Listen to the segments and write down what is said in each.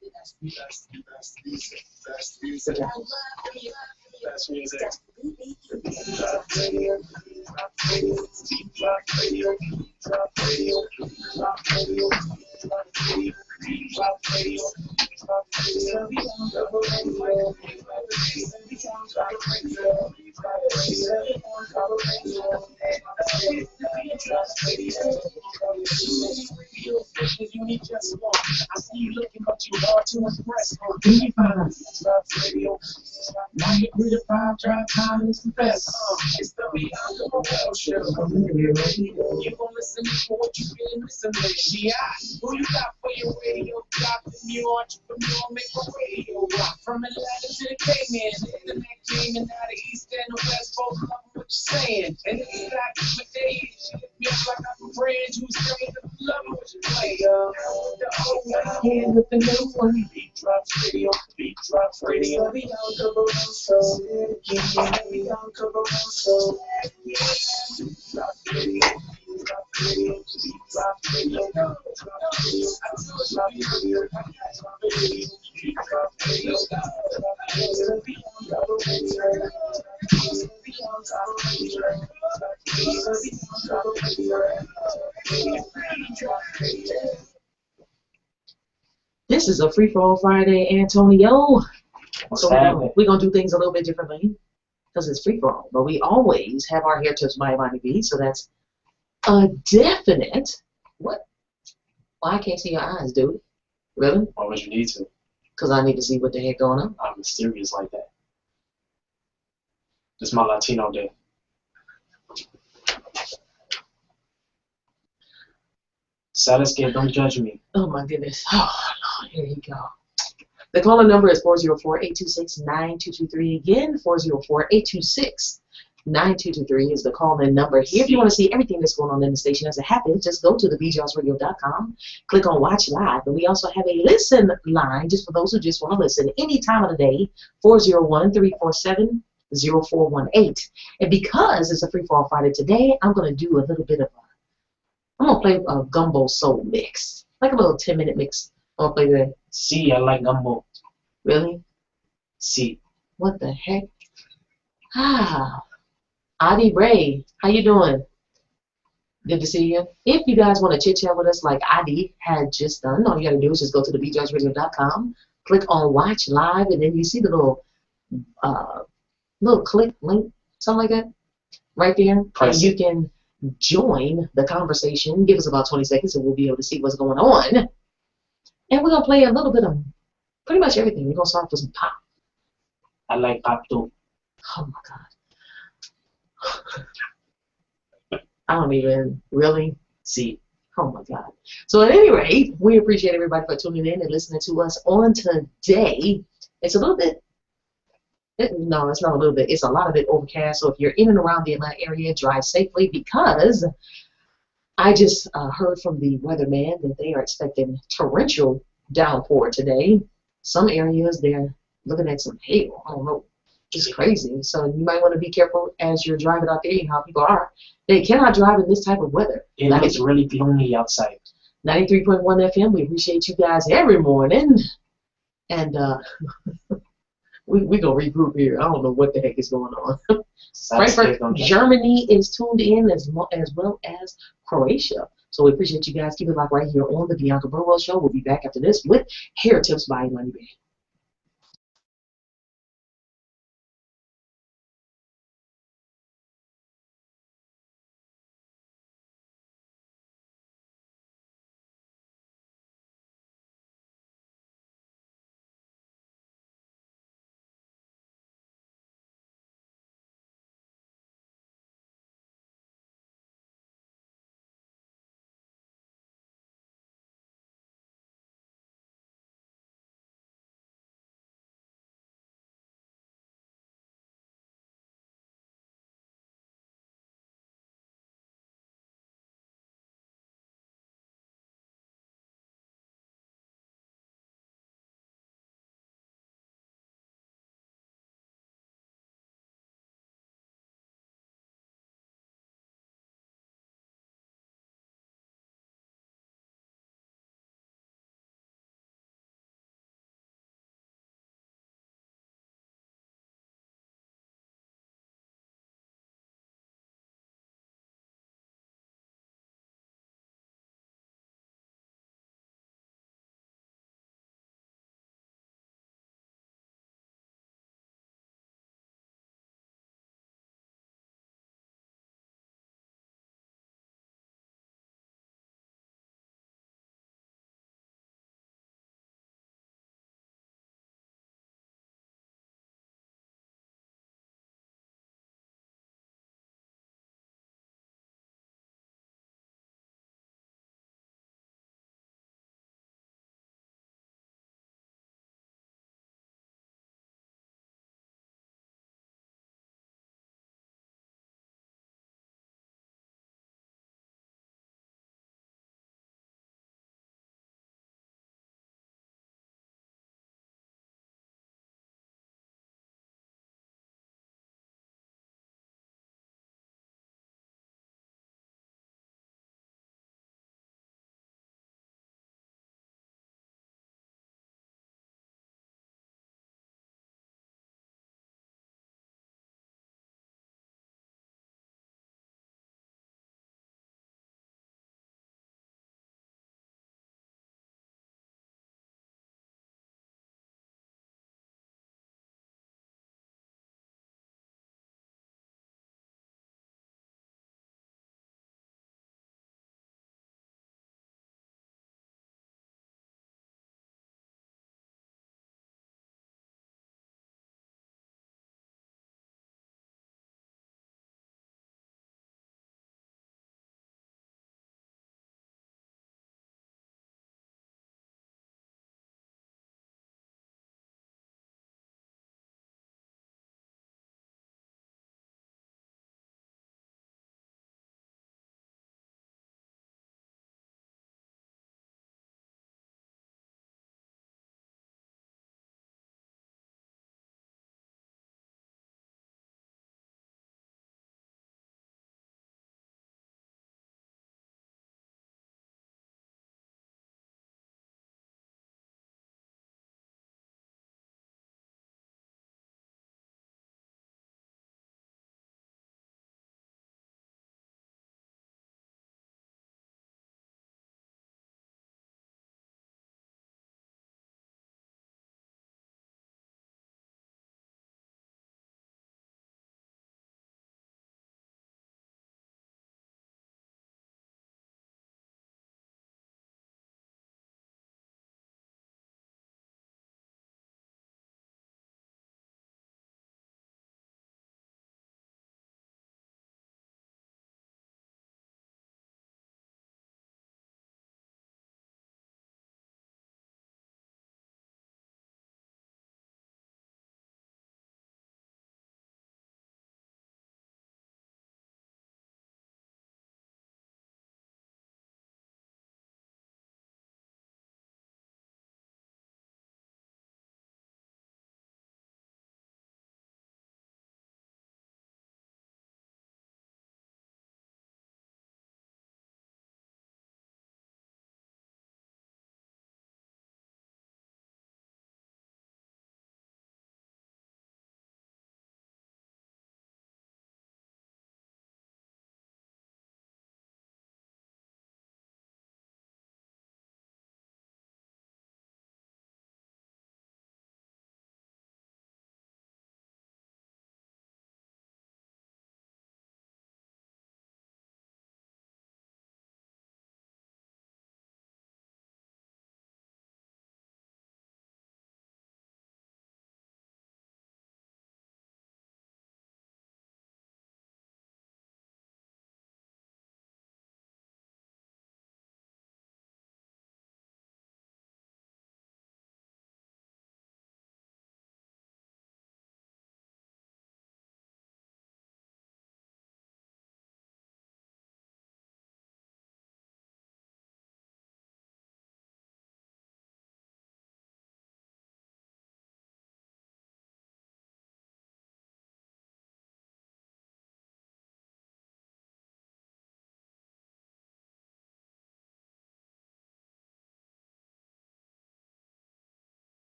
Best music. You need just one. I see you looking, but you hard to impress. Can you find radio? 93 to 5 drive time is the best. It's the Beyond the Show. You gon' listen for what you been listening to. GI, who you got for your radio? Got the new entrepreneur, make a radio rock. From Atlanta to the Cayman, the internet came and now the East and the West both love what you're saying. And it's like my day, me up like I'm a friend who's saying to love what you play. The old one here with the new one. Beat drops radio, beat drops radio. Beyond the show, beyond the show. Beat drops radio, beat drops radio, beat drops radio. I told you, beat drops radio, beat drops radio. This is a free-for-all Friday, Antonio. So we're going to do things a little bit differently because it's free-for-all. But we always have our hair tips by Imani B, so that's a definite. What? Well, I can't see your eyes, dude. Really? Why would you need to? Because I need to see what the heck going on. I'm mysterious like that. This is my Latino day. Saddest kid, don't judge me. Oh, my goodness. Oh, Lord, here you go. The caller number is 404-826-9223. Again, 404-826-9223 is the call-in number here. If you want to see everything that's going on in the station as it happens, just go to TheBeatDropsRadio.com, click on Watch Live. And we also have a listen line, just for those who just want to listen, any time of the day, 401-347-0418. And because it's a free-for-all Friday today, I'm going to do a little bit of I'm going to play a gumbo soul mix, like a little 10-minute mix. I'm going to play that. See, I like gumbo. Really? See. What the heck? Ah, Adi Ray, how you doing? Good to see you. If you guys want to chit-chat with us like Adi had just done, all you got to do is just go to TheBeatDropsRadio.com, click on Watch Live, and then you see the little click link, something like that, right there. Press. And you can join the conversation. Give us about 20 seconds and we'll be able to see what's going on. And we're going to play a little bit of pretty much everything. We're going to start with some pop. I like pop too. Oh my God. I don't even really see. Oh my God. So at any rate, we appreciate everybody for tuning in and listening to us on today. It's a little bit no, it's not a little bit. It's a lot of it overcast. So if you're in and around the Atlanta area, drive safely because I just heard from the weatherman that they are expecting torrential downpour today. Some areas they're looking at some hail. I don't know. It's crazy. So you might want to be careful as you're driving out there. You know how people are. They cannot drive in this type of weather. It looks really gloomy outside. 93.1 FM. We appreciate you guys every morning. And we gonna regroup here. I don't know what the heck is going on. Frankfurt, Germany is tuned in as well as Croatia. So we appreciate you guys. Keep it locked right here on the Bianca Burwell Show. We'll be back after this with Hair Tips by Money Bay.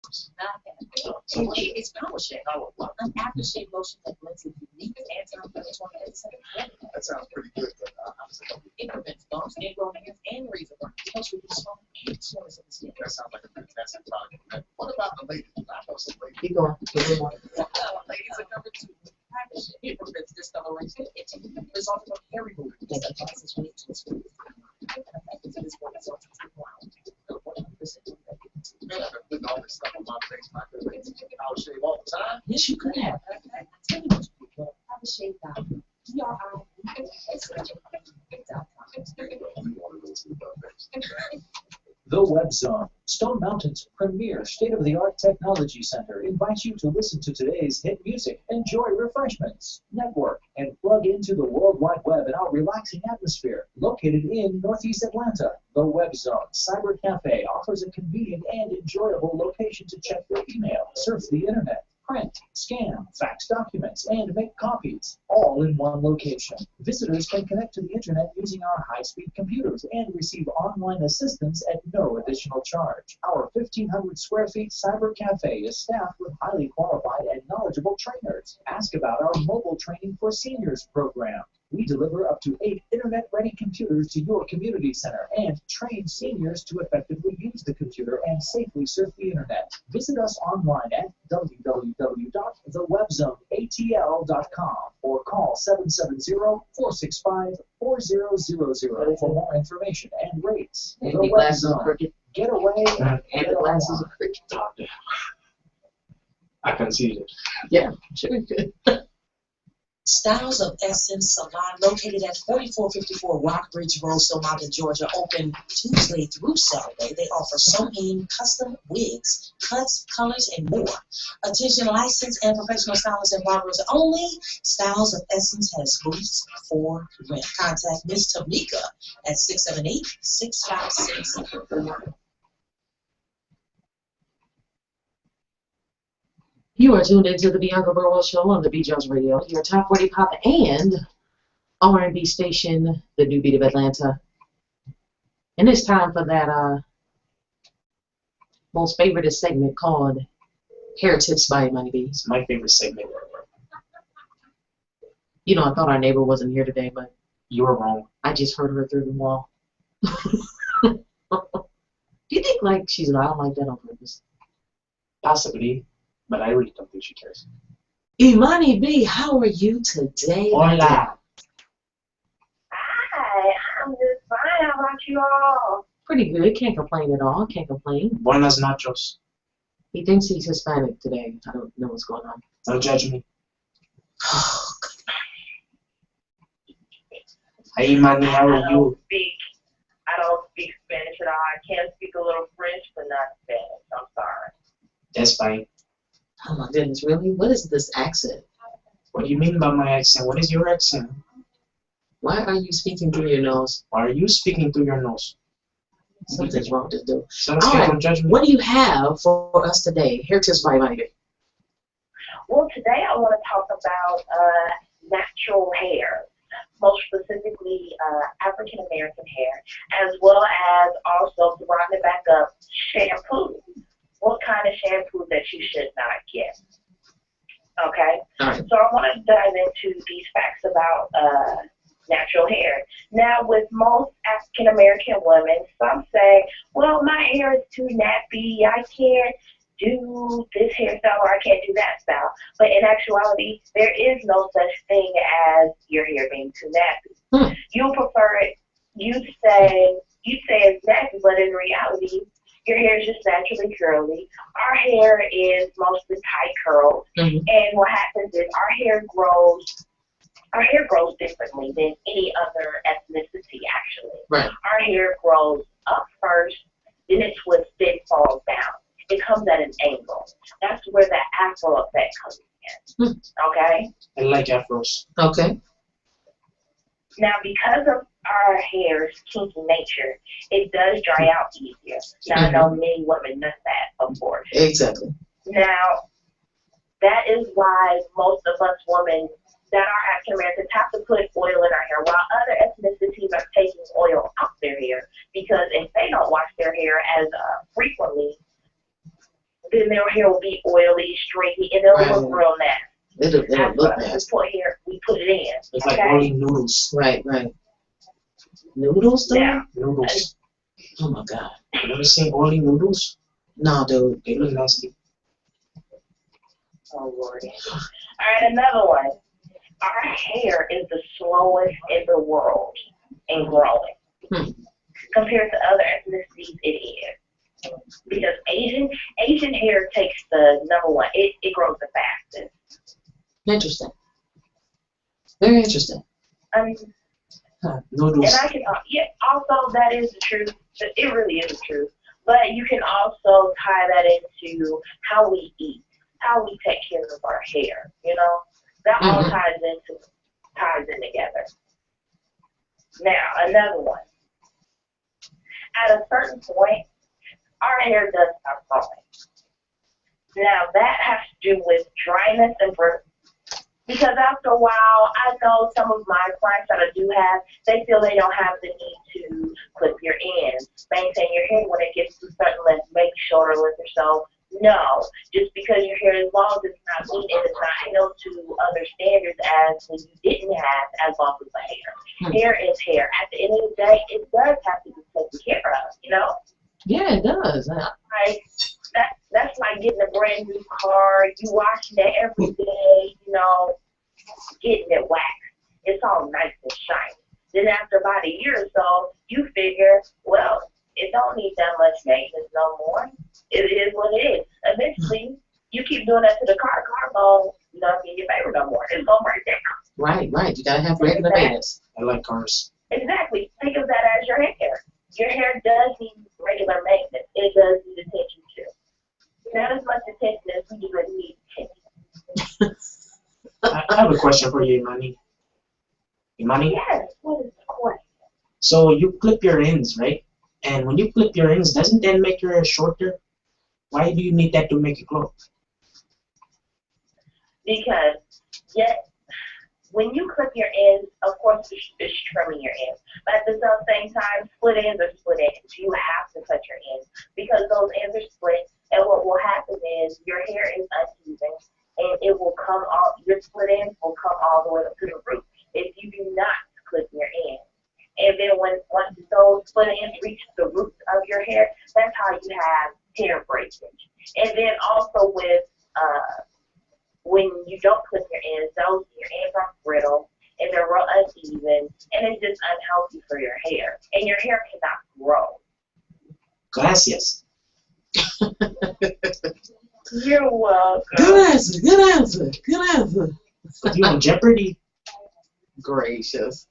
It's Power Shave. An aftershave lotion that blends with unique anti-inflammatory aesthetic. That sounds pretty good. It prevents bumps, ingrown hairs, and razor burn. It helps reduce foam and soreness of the skin. That sounds like a fantastic product. What about the ladies? I know some ladies. Keep going. Ladies are covered too. It prevents discoloration. It's also a hair remover. It's a process we need to explain. Man, I've been putting all this stuff on my face. I could I'll shave all the time. Yes, you could have. I tell you what you could do. Have a shave down. The Web Zone, Stone Mountain's premier state-of-the-art technology center, invites you to listen to today's hit music, enjoy refreshments, network, and plug into the World Wide Web in our relaxing atmosphere. Located in Northeast Atlanta, the Web Zone Cyber Cafe offers a convenient and enjoyable location to check your email, surf the internet, print, scan, fax documents, and make copies, all in one location. Visitors can connect to the internet using our high-speed computers and receive online assistance at no additional charge. Our 1,500 square feet cyber cafe is staffed with highly qualified and knowledgeable trainers. Ask about our mobile training for seniors program. We deliver up to 8 internet-ready computers to your community center and train seniors to effectively use the computer and safely surf the internet. Visit us online at www.thewebzoneatl.com or call 770-465-4000 for more information and rates. The Web Zone. Get away and the glasses of cricket. I can see it. Yeah, sure you could. Styles of Essence Salon, located at 4454 Rockbridge Road, Stone Mountain, Georgia, open Tuesday through Saturday. They offer sew-in, custom wigs, cuts, colors, and more. Attention licensed and professional stylists and barbers only. Styles of Essence has booths for rent. Contact Ms. Tamika at 678-656-4. You are tuned into the Bianca Burwell Show on the TheBeatDropsRadio, your top 40 pop and R&B station, the New Beat of Atlanta. And it's time for that most favorite segment called Hair Tips by Money B. It's my favorite segment. You know, I thought our neighbor wasn't here today, but You were wrong. I just heard her through the wall. Do you think like she's loud like that on purpose? Possibly, but I really don't think she cares. Imani B, how are you today? Hola. Hi, I'm just fine. How about you all? Pretty good. Can't complain at all. Can't complain. Buenas nachos. He thinks he's Hispanic today. I don't know what's going on. Don't judge me. Hey, Manny, how are you? I don't speak Spanish at all. I can speak a little French, but not Spanish. I'm sorry. That's fine. Oh my goodness, really? What is this accent? What do you mean by my accent? What is your accent? Why are you speaking through your nose? Why are you speaking through your nose? Something's wrong with this dude. So All right, don't judge me. what do you have for us today? Hair tips by Imani. Well, today I want to talk about natural hair, most specifically African American hair, as well as also to round it back up, shampoo. What kind of shampoo that you should not get? Okay, so I want to dive into these facts about natural hair. Now, with most African American women, some say, well, my hair is too nappy, I can't do this hairstyle or I can't do that style. But in actuality, there is no such thing as your hair being too nappy. You prefer it, you say it's nappy, but in reality, your hair is just naturally curly. Our hair is mostly tight curls, and what happens is our hair grows differently than any other ethnicity, actually. Right. Our hair grows up first, then it twists, then falls down. It comes at an angle. That's where the afro effect comes in. Okay? I like afros. Okay. Now, because of our hair's kinky nature, it does dry out easier. Now, I know many women know that, of course. Exactly. Now, that is why most of us women that are African Americans have to put oil in our hair, while other ethnicities are taking oil out their hair, because if they don't wash their hair as frequently, then their in. It's like Okay? boiling noodles. Right. Noodles, though? Now, Noodles. Oh my God. You ever seen boiling noodles? No, dude. They look nasty. oh Lordy. All right, another one. Our hair is the slowest in the world in growing. Compared to other ethnicities, it is. Because Asian hair takes the number one. It grows the fastest. Interesting. Very interesting. Noodles. And I can, also that is the truth. It really is the truth. But you can also tie that into how we eat, how we take care of our hair. You know, that all ties in together. Now another one. At a certain point, our hair does stop growing. Now that has to do with dryness and birth. Because after a while, I know some of my clients that I do have, they feel they don't have the need to clip your ends, maintain your hair when it gets to a certain length, maybe shoulder length or so. No, just because your hair is long does not mean it is not held to other standards as when you didn't have as long as the hair. Hair is hair. At the end of the day, it does have to be taken care of, you know? Yeah, it does. Like, that's like getting a brand new car. You washing it every day, you know, getting it waxed. It's all nice and shiny. Then after about a year or so, you figure, well, it don't need that much maintenance no more. It is what it is. Eventually, you keep doing that to the car going, you don't get your favor no more. It's going right there. Right. You gotta have regular maintenance. I like cars. Exactly. Think of that as your hair. Your hair does need regular maintenance. It does need attention too. Not as much attention as we would need attention. I have a question for you, Imani. Imani? Yes, what is the question? So you clip your ends, right? And when you clip your ends, doesn't that make your hair shorter? Why do you need that to make it grow? Because, when you clip your ends, of course, it's trimming your ends. But at the same time, split ends are split ends. You have to cut your ends because those ends are split. And what will happen is your hair is uneven, and it will come off. Your split ends will come all the way up to the root if you do not clip your ends. And then once those split ends reach the roots of your hair, that's how you have hair breakage. And then also with when you don't clip your ends are brittle and they're real uneven, and it's just unhealthy for your hair. And your hair cannot grow. Gracias. You're welcome. Good answer. You on Jeopardy? Gracious.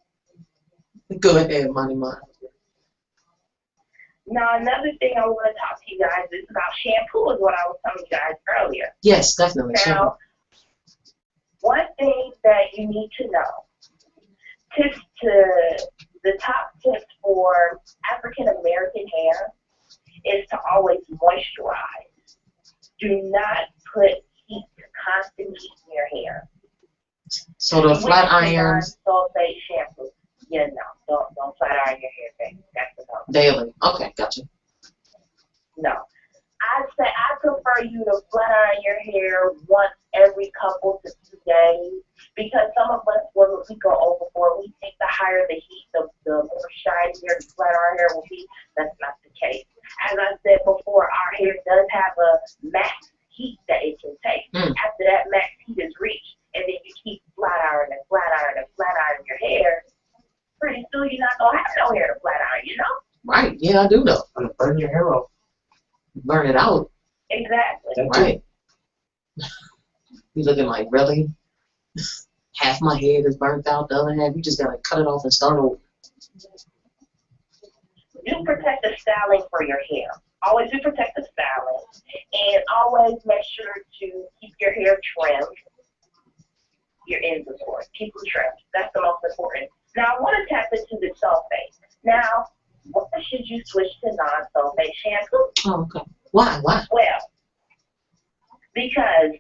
Go ahead, Money. Now, another thing I want to talk to you guys is about shampoo, is what I was telling you guys earlier. Yes, definitely. Now, one thing that you need to know, the top tips for African American hair is to always moisturize. Do not put constant heat in your hair. So the flat irons sulfate shampoo. Yeah, no, don't flat iron your hair, baby. That's the problem. daily. Okay, gotcha. No. I prefer you to flat iron your hair once every couple to 2 days, because some of us, when we go overboard, we think the higher the heat, the more shinier the flat iron hair will be. That's not the case. As I said before, our hair does have a max heat that it can take. After that max heat is reached, and then you keep flat ironing your hair, pretty soon you're not gonna have no hair to flat iron, you know? Right. Yeah, I do know. I'm gonna burn your hair off. Burn it out. Exactly. That's Right. You looking like, really? Half my head is burnt out, the other half, you just gotta cut it off and start over. Do protective styling for your hair. Always do protective styling, and always make sure to keep your hair trimmed. Your ends, of course. Keep them trimmed. That's the most important. Now, I want to tap into the sulfate. Now, why should you switch to non-sulfate shampoo? Oh, okay. Why? Well, because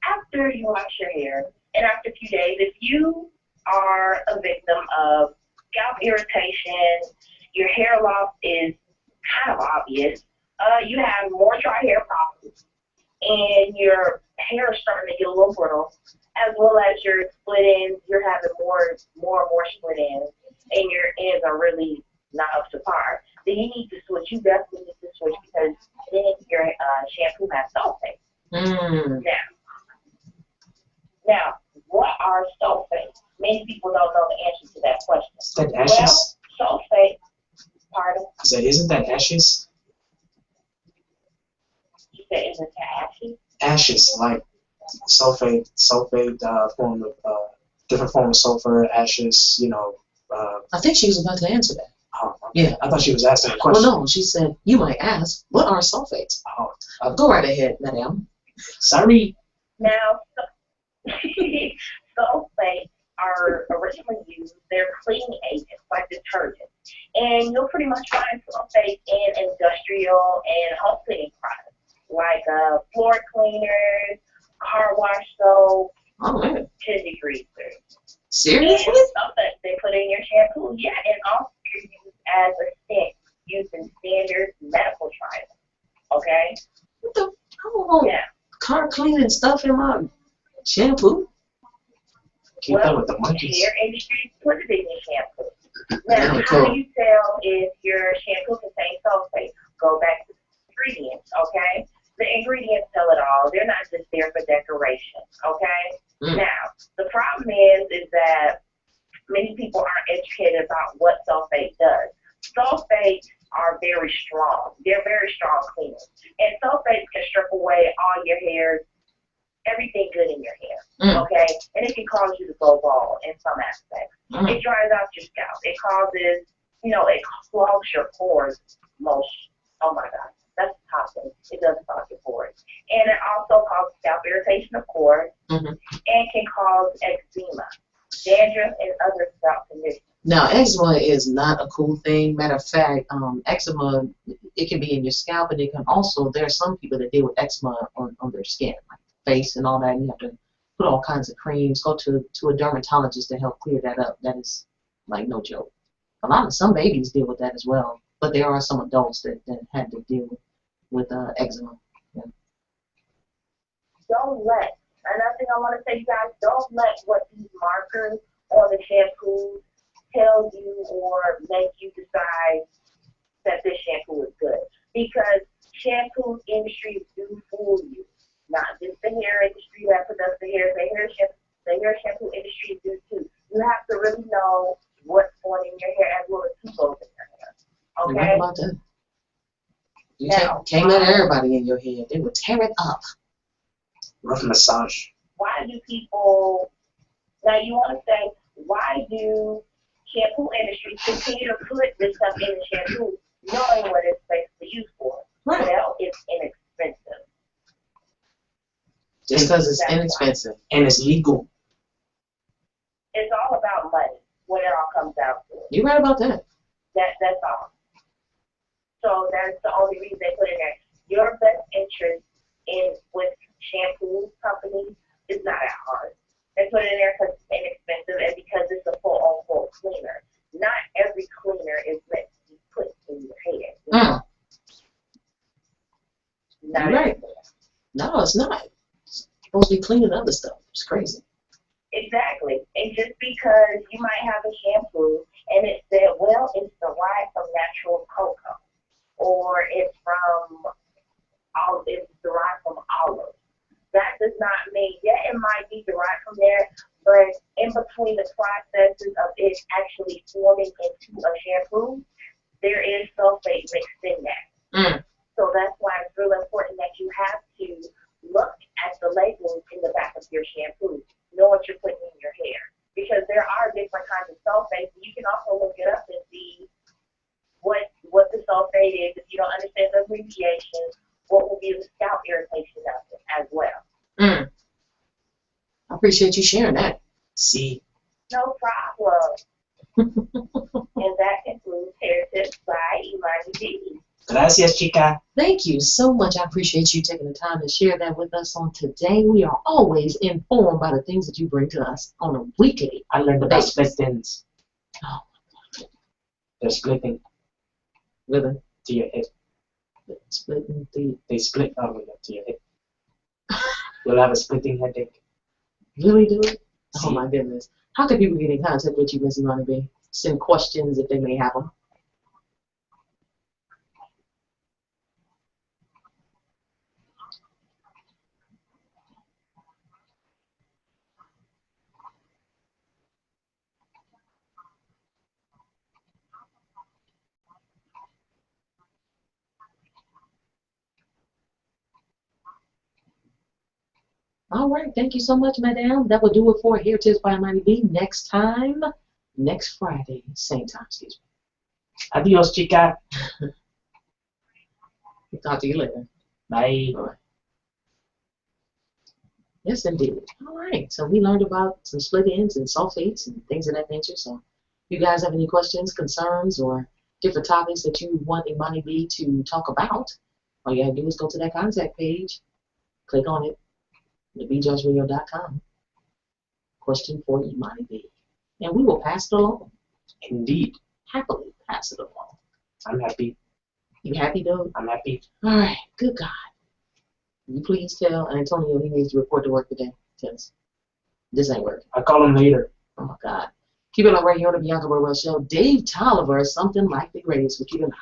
after you wash your hair, and after a few days, if you are a victim of scalp irritation, your hair loss is kind of obvious, you have more dry hair problems, and your hair is starting to get a little brittle, as well as your split ends. You're having more and more split ends, and your ends are really not up to par. Then you need to switch. You definitely need to switch because then your shampoo has sulfate. Mm. Now, what are sulfates? Many people don't know the answer to that question. Is that ashes? Well, sulfate, pardon? I said, isn't that ashes? You said, is it ashes? Ashes, like sulfate, form of different form of sulfur, ashes. I think she was about to answer that. Oh, okay. Yeah. I thought she was asking a question. Well, no, she said, you might ask, what are sulfates? Oh, Go right ahead, madam. sorry. Now, sulfates are originally used, they're cleaning agents like detergents. And you'll pretty much find sulfates in industrial and home cleaning products like floor cleaners, car wash soap, Oh, man. chili greasers. Seriously? And sulfates they put in your shampoo, yeah, and also you're used as a scent used in standard medical trials. Okay? What the? I don't want Yeah. car cleaning stuff in my shampoo. Keep that with the monkeys. Hair industry put it in your shampoo. Now, Yeah, how cool. do you tell if your shampoo contains sulfate? Go back to the ingredients, okay? The ingredients tell it all. They're not just there for decoration, okay? Mm. Now, the problem is that many people aren't educated about what sulfate does. Sulfates are very strong. They're very strong cleaners. And sulfates can strip away all your hairs, everything good in your hair, okay? And it can cause you to go bald in some aspects. Mm. It dries out your scalp. It causes, it clogs your pores most. Oh my God, that's the top thing. It doesn't clog your pores. And it also causes scalp irritation, of course, Mm-hmm. and can cause eczema, dandruff, and other scalp conditions. Now, eczema is not a cool thing. Matter of fact, eczema, it can be in your scalp, and it can also, there are some people that deal with eczema on their skin, like face and all that. And you have to put all kinds of creams, go to a dermatologist to help clear that up. That is like no joke. Some babies deal with that as well, but there are some adults that had to deal with eczema. Yeah. Don't let, another thing I want to say, you guys, don't let what these markers on the shampoo tell you or make you decide that this shampoo is good. Because shampoo industries do fool you. Not just the hair industry that produces the hair, the hair shampoo industry do too. You have to really know what's going in your hair as well as who goes in your hair. You're Okay? right about that. You Now, can't let everybody in your head. They will tear it up. Rough massage. why do people, now you want to say, why do shampoo industries continue to put this stuff in the shampoo knowing what it's basically used for? Right. Well, it's inexpensive. Just because it's That's inexpensive. And it's legal. It's all about money when it all comes down to it. You're right about that. That's all. So that's the only reason they put in there. Your best interest in with shampoo companies is not at heart. They put it in there because it's inexpensive and because it's a full-on full cleaner. Not every cleaner is meant to be put in your hair. You know? Not You're right. everywhere. No, it's not. It's supposed to be cleaning other stuff. It's crazy. Exactly. And just because you might have a shampoo and it said, well, it's derived from natural cocoa, or it's derived from olives. That does not mean, it might be derived from there, but in between the processes of it actually forming into a shampoo, there is sulfate mixed in that. So that's why it's really important that you have to look at the labels in the back of your shampoo, know what you're putting in your hair. Because there are different kinds of sulfates. You can also look it up and see what the sulfate is. If you don't understand the abbreviation, what will be the scalp irritation of it as well. I appreciate you sharing that. See? No problem. And that concludes Hair Tips by Imani D. Gracias, chica. Thank you so much. I appreciate you taking the time to share that with us on today. We are always informed by the things that you bring to us on a weekly. I learned about split ends. Oh, They're splitting really? to your head. Splitting the. They split all the way up to your head. You'll have a splitting headache. Really do it? Oh See? my goodness. How can people get in contact with you, Miss Imani B? Send questions if they may have them. All right. Thank you so much, madam. That will do it for Here Tis by Imani B. Next time, next Friday, same time, excuse Adios, chica. me. Talk to you later. Bye. All right. Yes, indeed. All right. So we learned about some split ends and sulfates and things of that nature. So if you guys have any questions, concerns, or different topics that you want Imani B to talk about, all you have to do is go to that contact page, click on it, TheBeatDropsRadio.com. Question for Imani B. And we will pass it along. Indeed. Happily pass it along. I'm happy. You happy, though? I'm happy. All right. Good God. You please tell Antonio he needs to report to work today, because this ain't working. I'll call him later. Oh, my God. Keep it on right here on the Bianca Burwell Show. Dave Tolliver, something like the greatest, but you do not.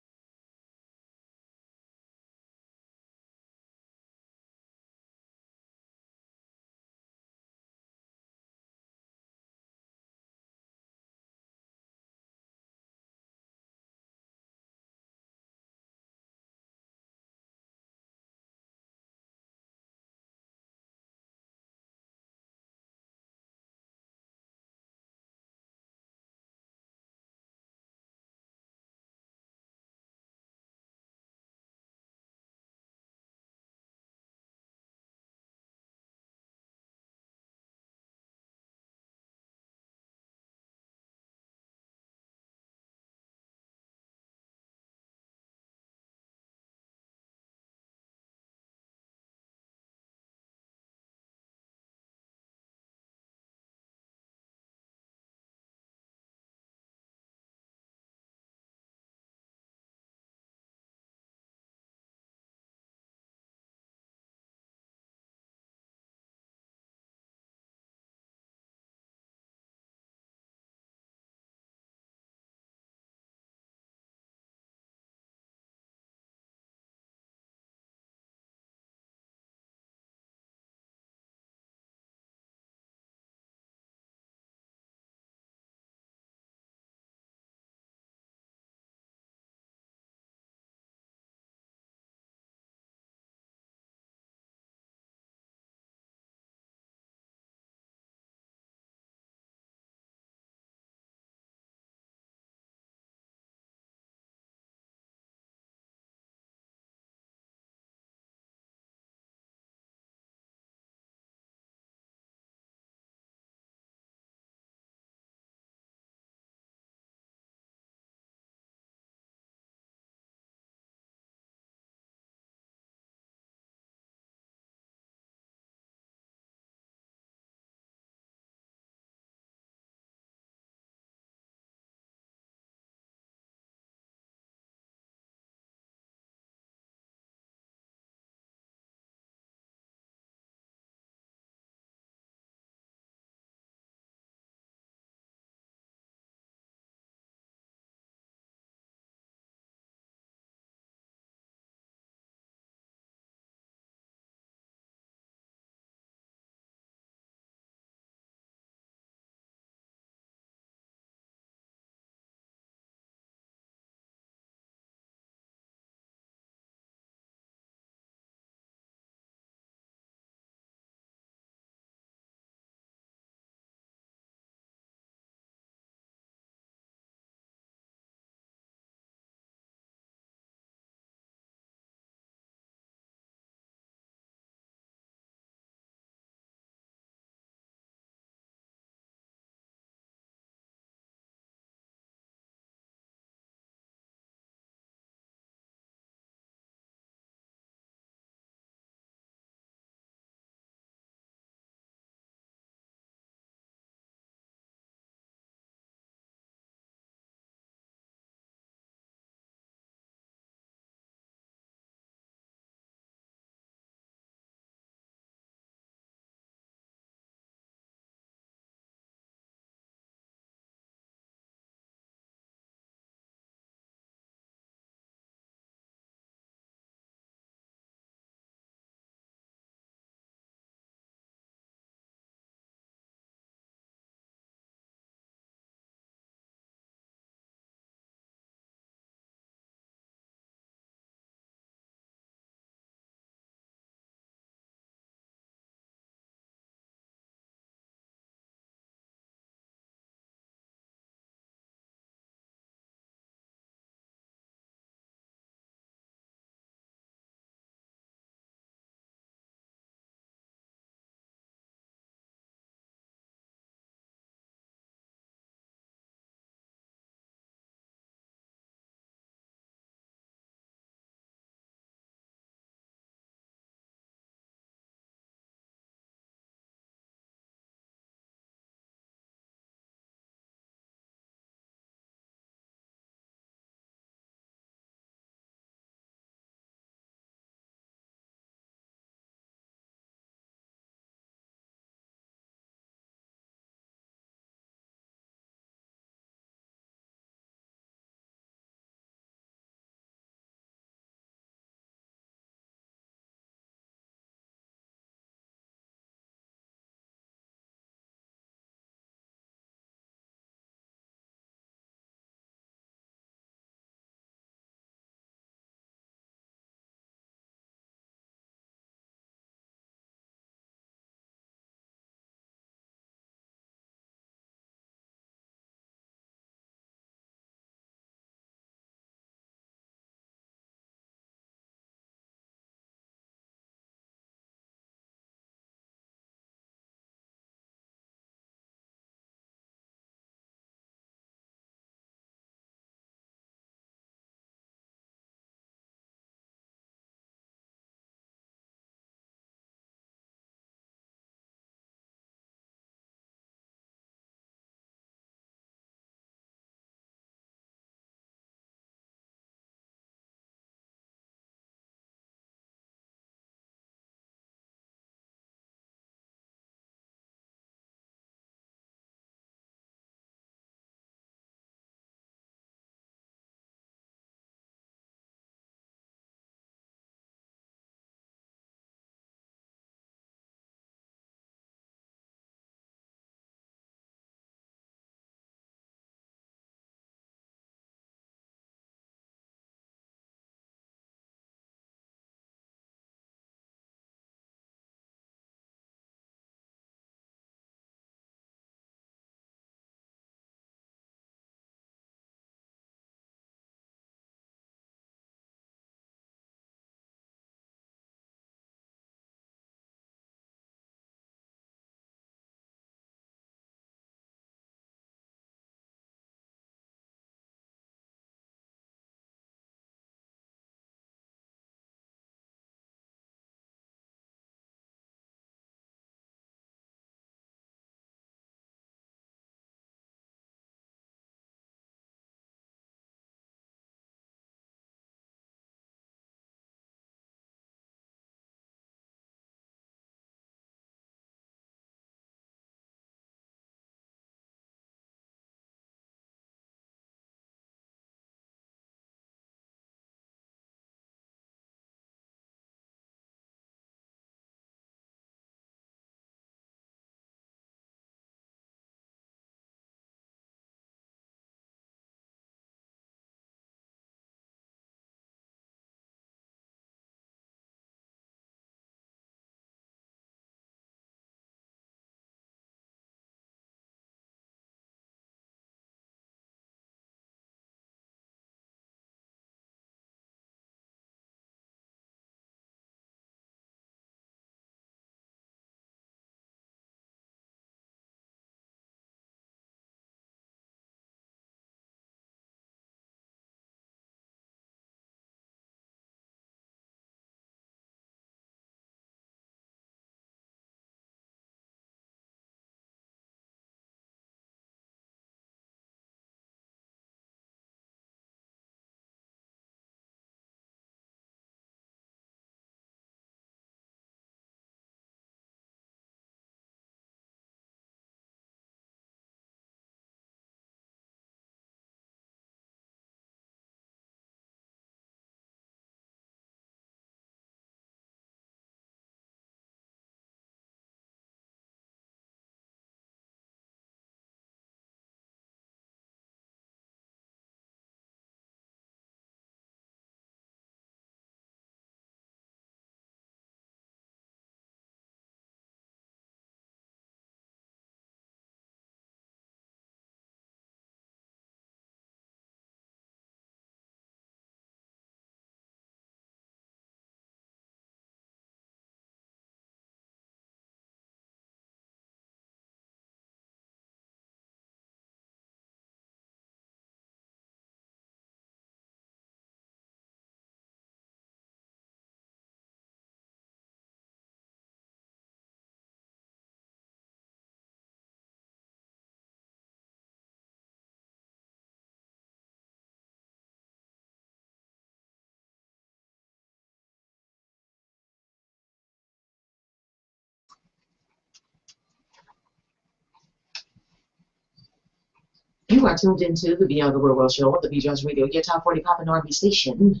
You are tuned into the Beyond the Real World show on the TheBeatDropsRadio, your top 40 pop and R&B station.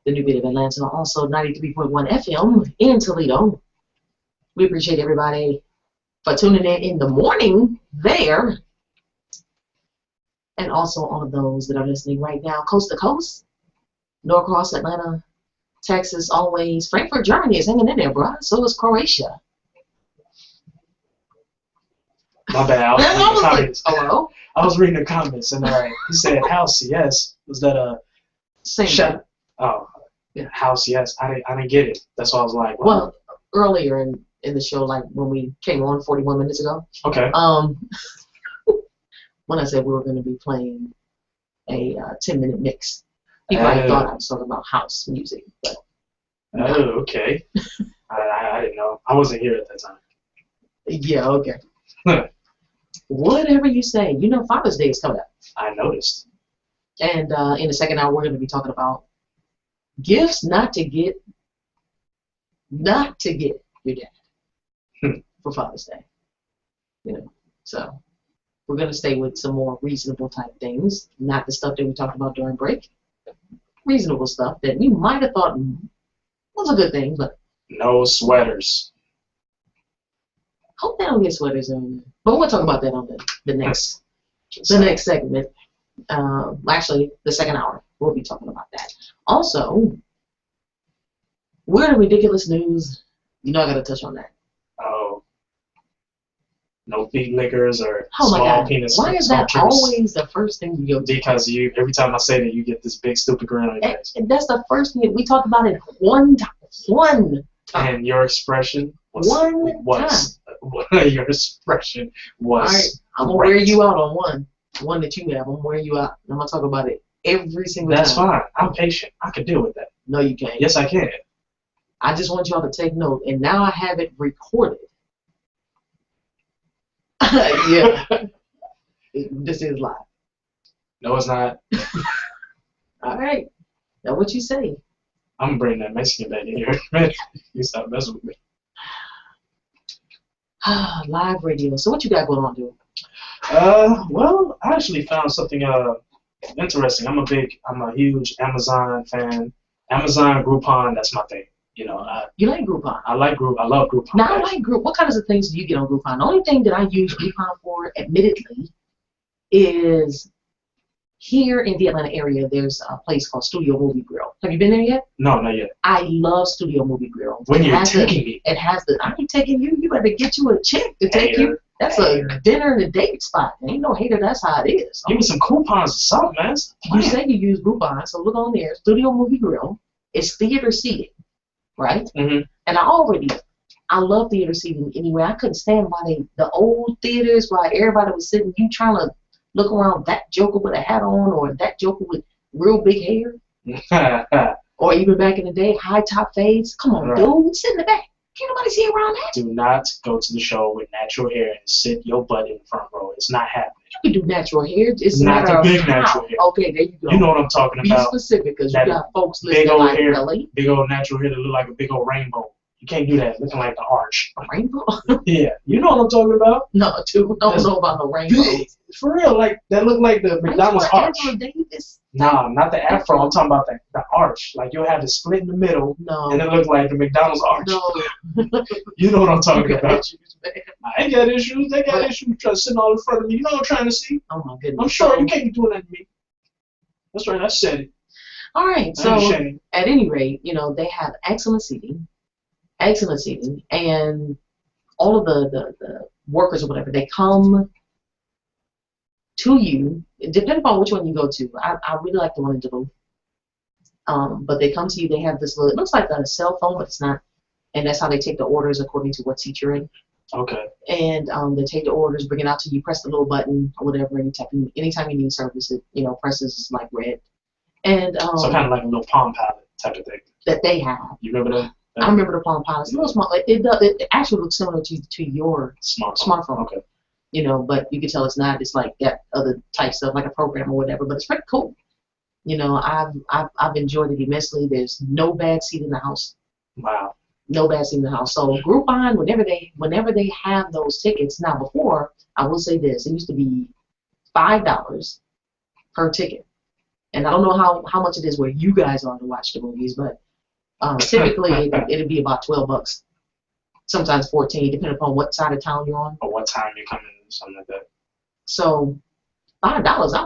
The new bit of Atlanta, also 93.1 FM in Toledo. We appreciate everybody for tuning in the morning there. And also all of those that are listening right now, coast to coast, Norcross, Atlanta, Texas, always. Frankfurt, Germany is hanging in there, bro. So is Croatia. My bad. I was reading the comments. Hello? I was reading the comments, and he said house, yes. Was that a Same shut? thing. Oh, Yeah. House, yes. I didn't get it. That's why I was like, Well, earlier in the show, like when we came on 41 minutes ago, okay. when I said we were going to be playing a 10-minute mix, people probably thought I was talking about house music. But oh, okay. I didn't know. I wasn't here at that time. Yeah, okay. Whatever you say. You know Father's Day is coming up. I noticed. And in the second hour, we're going to be talking about gifts not to get your dad for Father's Day. You know, so we're going to stay with some more reasonable type things, not the stuff that we talked about during break. Reasonable stuff that you might have thought was a good thing, but no sweaters. Hope they don't get sweaters in there. But we'll talk about that on the next segment. Actually, the second hour, we'll be talking about that. Also, weird and ridiculous news. You know I got to touch on that. Oh. No feet lickers or Oh my small God. penis. Why is that always the first thing you go to? Because every time I say that, you get this big stupid grin on your face. And that's the first thing we talked about it one time. And your expression was your expression was. All right, I'm gonna wear you out on one that you have. I'm gonna wear you out. I'm gonna talk about it every single time. That's fine. I'm patient. I can deal with that. No, you can't. Yes, I can. I just want y'all to take note, and now I have it recorded. Yeah, this is live. No, it's not. All right, now what you say? I'm gonna bring that Mexican back in here. Man, you stop messing with me. Live radio. So what you got going on, dude? Well, I actually found something interesting. I'm a huge Amazon fan. Amazon, Groupon, that's my thing. You know, you like Groupon? I love Groupon. Now I like Groupon. What kinds of things do you get on Groupon? The only thing that I use Groupon for, admittedly, is here in the Atlanta area. There's a place called Studio Movie Grill. Have you been there yet? No, not yet. I love Studio Movie Grill. When you're taking me, it has the. I ain't taking you. You better get you a chick to take you. That's a dinner and a date spot. Ain't no hater. That's how it is. Give me some coupons or something, man. You say you use Groupon, so look on there. Studio Movie Grill. It's theater seating, right? Mm-hmm. And I love theater seating anyway. I couldn't stand why the old theaters, why everybody was sitting, you trying to look around that joker with a hat on or that joker with real big hair. Or even back in the day, high top fades. Come on, dude, sit in the back. Can't nobody see around that. Do not go to the show with natural hair and sit your butt in the front row. It's not happening. You can do natural hair. It's not the big natural hair. Okay, there you go. You know what I'm talking about. Be specific, because you got folks listening like really? Big old natural hair that look like a big old rainbow. You can't do that looking like the arch. A rainbow? Yeah. You know what I'm talking about? No, dude. Don't know about no rainbow. For real, like that look like the McDonald's arch. Davis? Nah, not the afro. I'm talking about the arch. Like you'll have the split in the middle. No. And it look like the McDonald's arch. No. You know what I'm talking about. Issues, man. I ain't got issues. They got issues sitting all in front of me. You know what I'm trying to see? Oh my goodness. I'm sure you can't be doing that to me. That's right. I said it. All right. So at any rate, you know, they have excellent seating, and all of the workers or whatever, they come to you, depending upon which one you go to. I really like the one in Duluth. But they come to you, they have this little, it looks like a cell phone, but it's not. And that's how they take the orders according to what seat you're in. Okay. And they take the orders, bring it out to you, press the little button or whatever, anytime you need service, it, you know, presses like red. And so kind of like a little Palm Pilot type of thing. That they have. You remember that? I remember the Palm Pilot. It's a little small. It actually looks similar to your smartphone. Okay. You know, but you can tell it's not. It's like that other type stuff, like a program or whatever. But it's pretty cool. You know, I've enjoyed it immensely. There's no bad seat in the house. Wow. No bad seat in the house. So Groupon, whenever they have those tickets. Now before, I will say this: it used to be $5 per ticket. And I don't know how much it is where you guys are to watch the movies, but typically it'd be about $12, sometimes 14, depending upon what side of town you're on. Or what time you're coming, something like that. So $5, I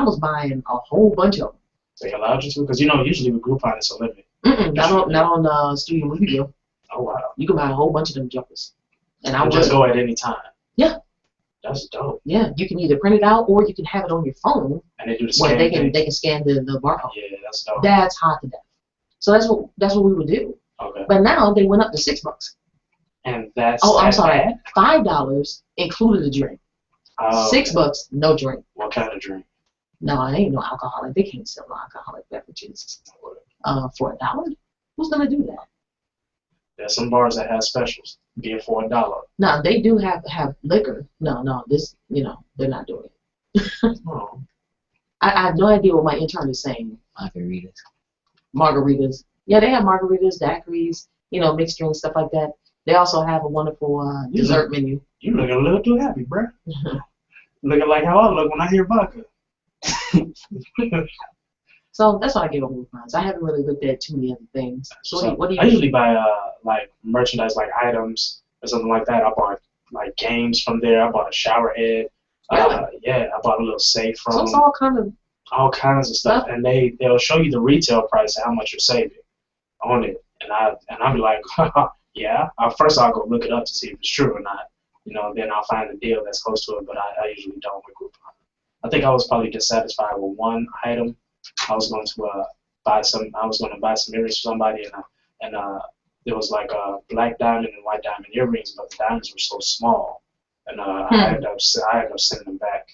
was buying a whole bunch of them. They allowed you to? Because, usually with Groupon it's a limit. Not on Studio Movie Deal. Oh, wow. You can buy a whole bunch of them jokers. And I would just go at any time. Yeah. That's dope. Yeah, you can either print it out or you can have it on your phone. And they do the where scan they can scan the barcode. Yeah, that's dope. That's hot to death. So that's what we would do. Okay. But now they went up to $6. And that's I'm sorry. $5 included a drink. Oh, $6, no drink. What kind of drink? No, it ain't no alcoholic. They can't sell no alcoholic beverages for $1. Who's gonna do that? There's some bars that have specials. Beer for $1. No, they do have liquor. No, this they're not doing it. Oh. I have no idea what my intern is saying. Margaritas. Yeah, they have margaritas, daiquiris, mixed drinks, stuff like that. They also have a wonderful dessert menu. You looking a little too happy, bruh. Looking like how I look when I hear vodka. So that's what I get on Groupons. I haven't really looked at too many other things. So what do you? I usually buy like merchandise, like items or something like that. I bought like games from there. I bought a shower head. Really? Yeah, I bought a little safe from. So it's all kinds of stuff, and they'll show you the retail price and how much you're saving on it, and I'll be like, yeah. First I'll go look it up to see if it's true or not. Then I'll find a deal that's close to it, but I usually don't with Groupon. I think I was probably dissatisfied with one item. I was going to buy some earrings for somebody, and there was like a black diamond and white diamond earrings, but the diamonds were so small, and I ended up sending them back.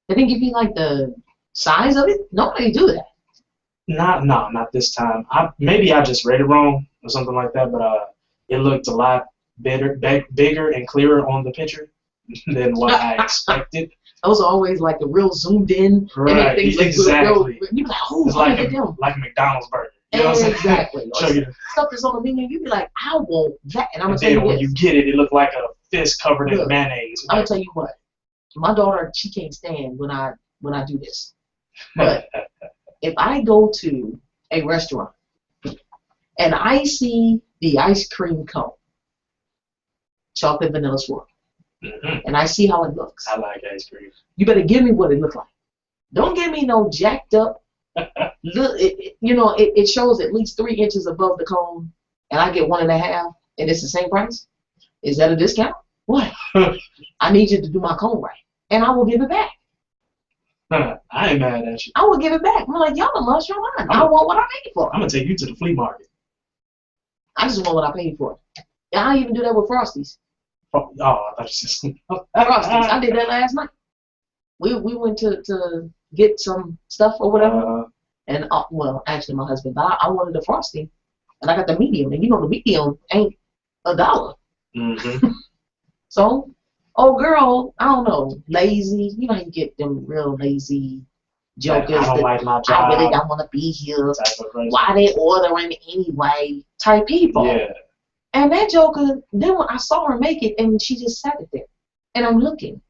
They didn't give you like the size of it? Nobody do that. Not this time. Maybe I just read it wrong or something like that, but it looked a lot bigger and clearer on the picture than what I expected. Those are always like the real zoomed in. Right, exactly. You're like, oh, it's like a McDonald's burger. You know what I'm saying? Exactly. Stuff that's on the menu, you'd be like, I want that. And I'm going to tell you this. When you get it, it looked like a fist covered in mayonnaise. I'm going to tell you what. My daughter, she can't stand when I do this. But if I go to a restaurant and I see the ice cream cone, chocolate vanilla swirl, and I see how it looks. I like ice cream. You better give me what it looks like. Don't give me no jacked up. It shows at least 3 inches above the cone, and I get 1.5, and it's the same price. Is that a discount? What? I need you to do my cone right, and I will give it back. I ain't mad at you. I will give it back. I'm like, y'all done lost your mind. I want what I paid for. I'm gonna take you to the flea market. I just want what I paid for. And I even do that with Frosties. Oh, I thought you said Frosties. I did that last night. We went to get some stuff or whatever. And actually my husband, I wanted a Frosty, and I got the medium. And the medium ain't $1. Mm-hmm. So, girl, I don't know, lazy. You know, you get them real lazy jokers. I don't like my job. I really don't want to be here. Why they ordering anyway? Type people. Yeah. And that joker, then when I saw her make it, and she just sat it there, and I'm looking,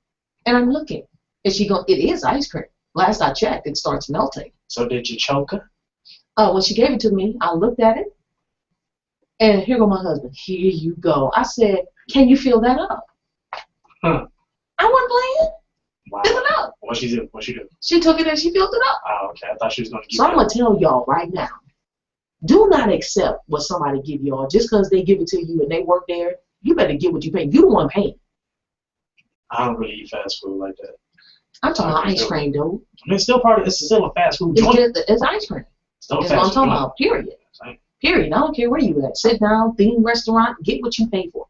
and she go, it is ice cream. Last I checked, it starts melting. So did you choke her? When she gave it to me, I looked at it, and here go my husband. Here you go. I said, can you fill that up? Huh. I wasn't playing. Wow. Fill it up. What she do? What she do? She took it and she filled it up. Oh, okay. I thought she was gonna give. So I'm gonna tell y'all right now. Do not accept what somebody give y'all just because they give it to you and they work there. You better get what you pay. You the one paying. I don't really eat fast food like that. I'm talking about ice cream, dude. I mean, it's still it's still a fast food joint. joint. It's ice cream. Still That's what I'm talking about. Period. Period. I don't care where you at. Sit down, theme restaurant, get what you pay for.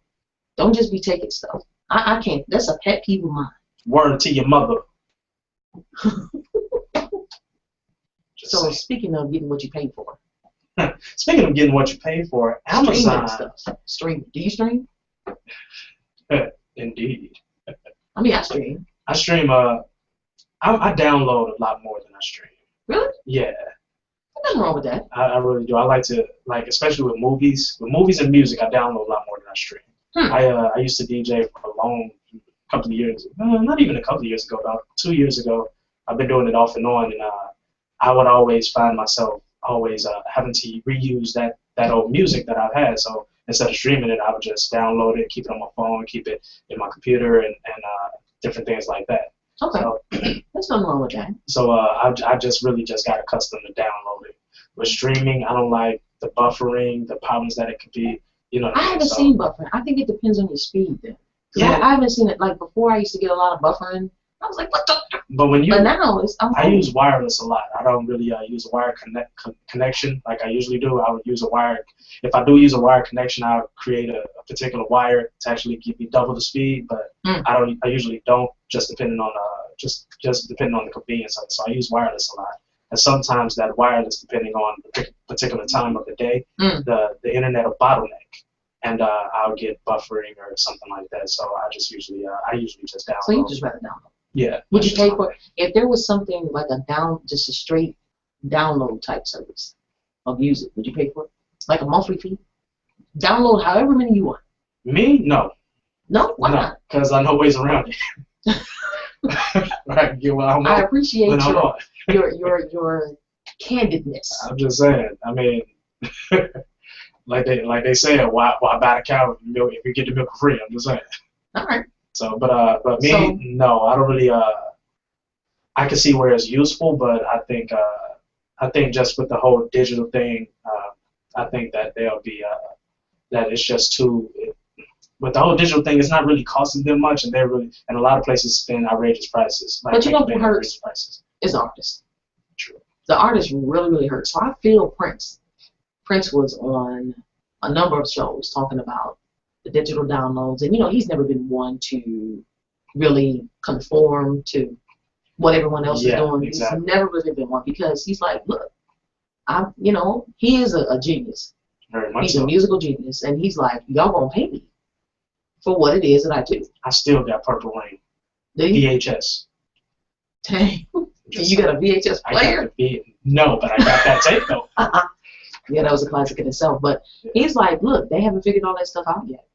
Don't just be taking stuff. I can't. That's a pet peeve of mine. Word to your mother. So speaking of getting what you pay for. Speaking of getting what you pay for, Amazon. Stream. Do you stream? Indeed. I mean, I stream. I stream. I download a lot more than I stream. Really? Yeah. Nothing wrong with that. I really do. I like to, especially with movies. With movies and music, I download a lot more than I stream. I used to DJ for a long, couple of years, not even a couple of years ago, about 2 years ago. I've been doing it off and on, and I would always find myself always having to reuse that old music that I've had. So instead of streaming it, I would just download it, keep it on my phone, keep it in my computer, and different things like that. Okay. So, there's nothing wrong with that. So I just really just got accustomed to downloading. With streaming, I don't like the buffering, the problems that it could be. You know what I mean? haven't seen buffering. I think it depends on your speed then. Yeah. I haven't seen it. Like before, I used to get a lot of buffering. I was like, what the? But now it's. I use wireless a lot. I don't really use a wire connection like I usually do. I would use a wire. If I do use a wire connection, I'll create a particular wire to actually give me double the speed. But I usually don't. Just depending on just depending on the convenience of it. So I use wireless a lot. And sometimes that wireless, depending on the particular time of the day, the internet will bottleneck, and I'll get buffering or something like that. So I usually just download. So you just rather download. Yeah. Would you pay for if there was something like just a straight download type service of music? Would you pay for it? Like a monthly fee? Download however many you want. Me? No. No? Why not? Because I know ways around it. Right? I appreciate your candidness. I'm just saying. I mean, like they say, why buy the cow if you get the milk for free? I'm just saying. All right. So, but me, no, I don't really. I can see where it's useful, but I think just with the whole digital thing, I think that they'll be that it's just too. With the whole digital thing, it's not really costing them much, and and a lot of places spend outrageous prices. Like, but you know who hurts is the artist. True. The artist really, really hurts. So I feel Prince. Prince was on a number of shows talking about the digital downloads, and he's never been one to really conform to what everyone else is doing. Exactly. He's never really been one because he's like, look, he is a genius. Very much. He's a musical genius, and he's like, y'all gonna pay me for what it is that I do. I still got Purple Rain. VHS. Dang. You got a VHS player? No, but I got that tape though. Yeah, that was a classic in itself. But he's like, look, they haven't figured all that stuff out yet.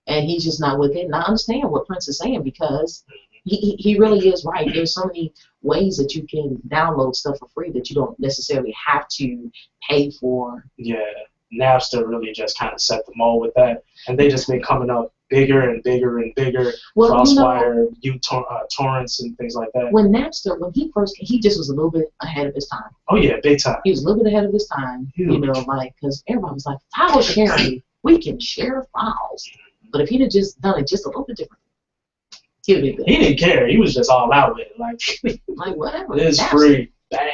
And he's just not with it. And I understand what Prince is saying because he really is right. There's so many ways that you can download stuff for free that you don't necessarily have to pay for. Yeah, Napster really just kind of set the mold with that. And they just been coming up bigger and bigger and bigger. Well, Crossfire, torrents and things like that. When Napster, when he first came, he just was a little bit ahead of his time. Oh yeah, big time. He was a little bit ahead of his time. Huge. Because everybody was like, file sharing, we can share files. But if he'd have just done it just a little bit different, he'd have been good. He didn't care. He was just all out with it. Like whatever. It's free. Bam.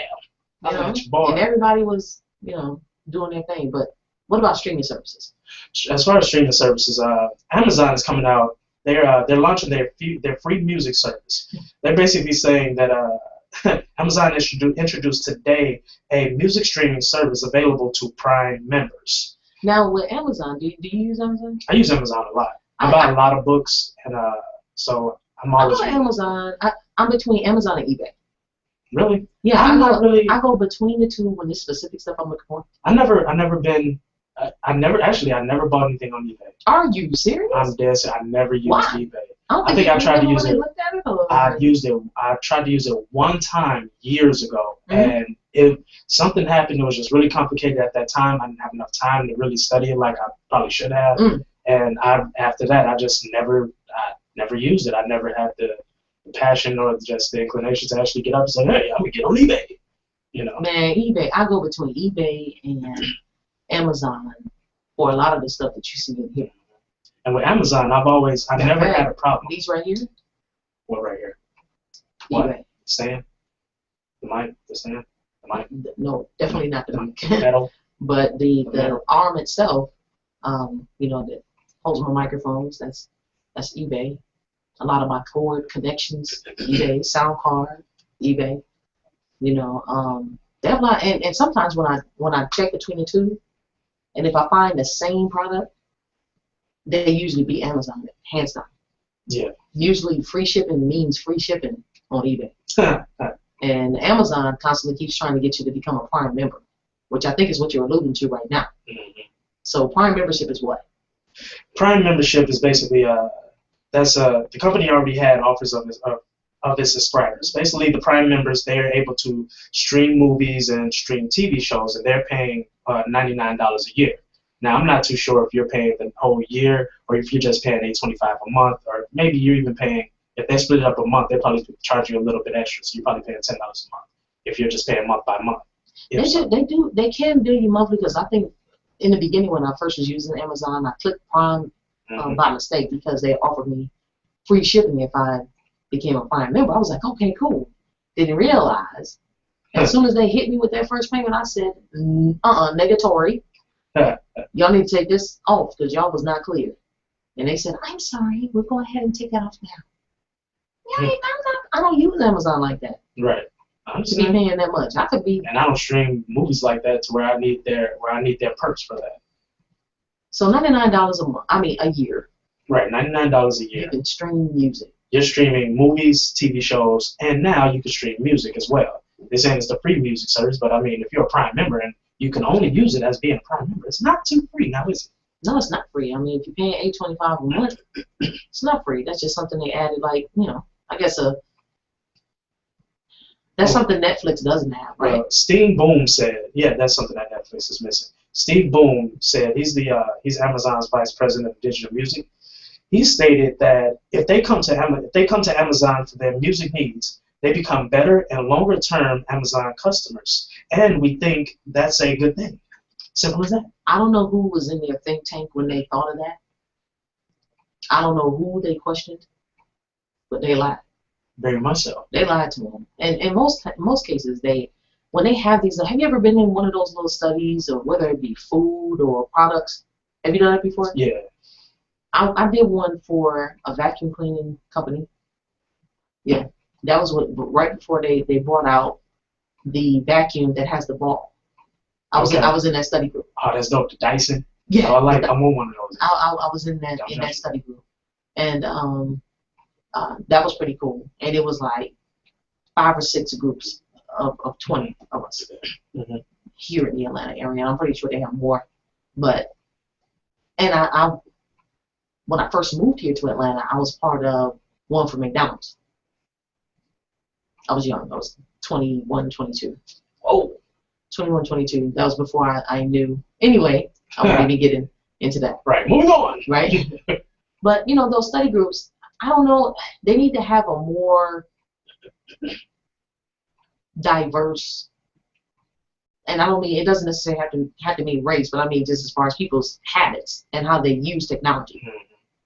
And everybody was, doing their thing. But what about streaming services? As far as streaming services, Amazon is coming out. They're launching their free music service. They're basically saying that Amazon introduced today a music streaming service available to Prime members. Now with Amazon, do you use Amazon? I use Amazon a lot. I buy a lot of books, and so I'm always. I go to Amazon. I'm between Amazon and eBay. Really? Yeah, I go between the two when there's specific stuff I'm looking for. I never bought anything on eBay. Are you serious? I'm dead serious. I never used eBay. I think I tried to use it. I tried to use it one time years ago, and something happened. It was just really complicated at that time. I didn't have enough time to really study it like I probably should have. And after that, I just never used it. I never had the passion or just the inclination to actually get up and say, hey, I'm gonna get on eBay. Man, eBay. I go between eBay and Amazon for a lot of the stuff that you see in here. And with Amazon, I've never had a problem. These right here? What right here? What? The stand? The mic? The stand? The mic? No, definitely not the mic. Metal? But the arm itself, that holds my microphones, that's eBay. A lot of my cord connections, eBay. Sound card, eBay. They have a lot, and sometimes when I check between the two, and if I find the same product, they usually be Amazon, hands down. Yeah. Usually free shipping means free shipping on eBay. And Amazon constantly keeps trying to get you to become a Prime member, which I think is what you're alluding to right now. So Prime membership is what? Prime membership is basically that's the company already had offers of its subscribers. Basically, the Prime members, they are able to stream movies and stream TV shows, and they're paying $99 a year. Now, I'm not too sure if you're paying the whole year or if you're just paying $8.25 a month, or maybe you're even paying, if they split it up a month, they probably charge you a little bit extra, so you're probably paying $10 a month if you're just paying month by month. They can bill you monthly, because I think in the beginning when I first was using Amazon, I clicked Prime by mistake because they offered me free shipping if I became a Prime member. I was like, okay, cool. Didn't realize. As soon as they hit me with their first payment, I said, negatory. Y'all need to take this off because y'all was not clear. And they said, I'm sorry, we'll go ahead and take that off now. Yeah, I don't use Amazon like that. Right. To be paying that much. I could be. And I don't stream movies like that to where I need their perks for that. So $99 a month. I mean a year. Right, $99 a year. You can stream music. You're streaming movies, TV shows, and now you can stream music as well. They're saying it's the free music service, but I mean, if you're a Prime member and you can only use it as being a Prime member, it's not too free now, is it? No, it's not free. I mean, if you're paying $8.25 a month, it's not free. That's just something they added, like, I guess that's something Netflix doesn't have, right? Steve Boom said, yeah, that's something that Netflix is missing. Steve Boom said, he's Amazon's vice president of digital music. He stated that if they come to Amazon for their music needs, they become better and longer-term Amazon customers, and we think that's a good thing. Simple as that. I don't know who was in their think tank when they thought of that. I don't know who they questioned, but they lied. Very much so. They lied to them. And in most cases, when they have these, have you ever been in one of those little studies, or whether it be food or products? Have you done that before? Yeah. I did one for a vacuum cleaning company. Yeah. That was right before they brought out the vacuum that has the ball. I was in that study group. Oh, that's dope. The Dyson. Yeah. Oh, I want one of those. I was in that study group, and that was pretty cool. And it was like 5 or 6 groups of 20 of us here in the Atlanta area. I'm pretty sure they have more, but I when I first moved here to Atlanta, I was part of one for McDonald's. I was young. I was 21, 22. Whoa. 21, 22. That was before I knew. Anyway, I won't even get into that. Right. Moving on. Right. But those study groups, I don't know. They need to have a more diverse. And I don't mean it doesn't necessarily have to mean race, but I mean just as far as people's habits and how they use technology.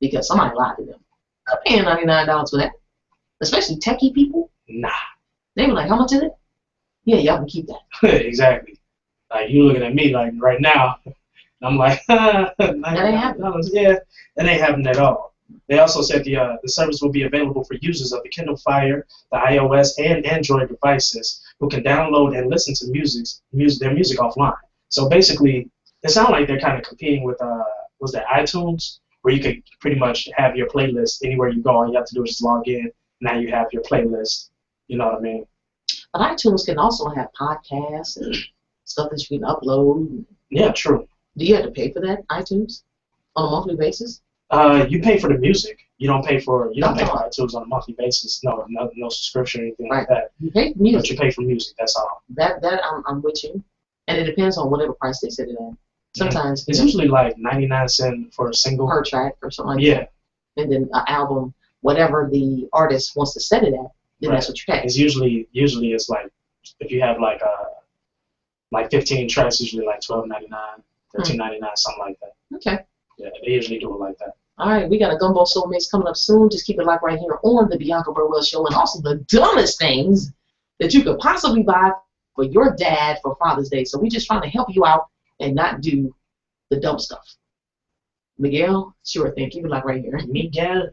Because somebody lied to them. I'm paying $99 for that. Especially techie people. Nah. They were like, how much is it? Yeah, y'all can keep that. Exactly. Like you looking at me like right now, I'm like, that ain't happening. Yeah, that ain't happening at all. They also said the service will be available for users of the Kindle Fire, the iOS and Android devices who can download and listen to their music offline. So basically, it sounds like they're kind of competing with was that iTunes, where you could pretty much have your playlist anywhere you go. All you have to do is just log in. Now you have your playlist. You know what I mean? But iTunes can also have podcasts and stuff that you can upload. Yeah, true. Do you have to pay for that, iTunes, on a monthly basis? You pay for the music. You don't pay for iTunes on a monthly basis. No subscription or anything like that. You pay for music. But you pay for music. That's all. That I'm with you, and it depends on whatever price they set it at. Sometimes it's usually like 99 cents for a single per track or something like that. And then an album, whatever the artist wants to set it at, then that's what you pay. It's usually it's like if you have like 15 tracks, usually like $12.99, $13.99, something like that. Okay. Yeah, they usually do it like that. All right, we got a Gumbo Soul Mix coming up soon. Just keep it locked right here on the Bianca Burwell Show, and also the dumbest things that you could possibly buy for your dad for Father's Day. So we're just trying to help you out and not do the dumb stuff. Miguel, sure thing. Keep it locked right here. Miguel.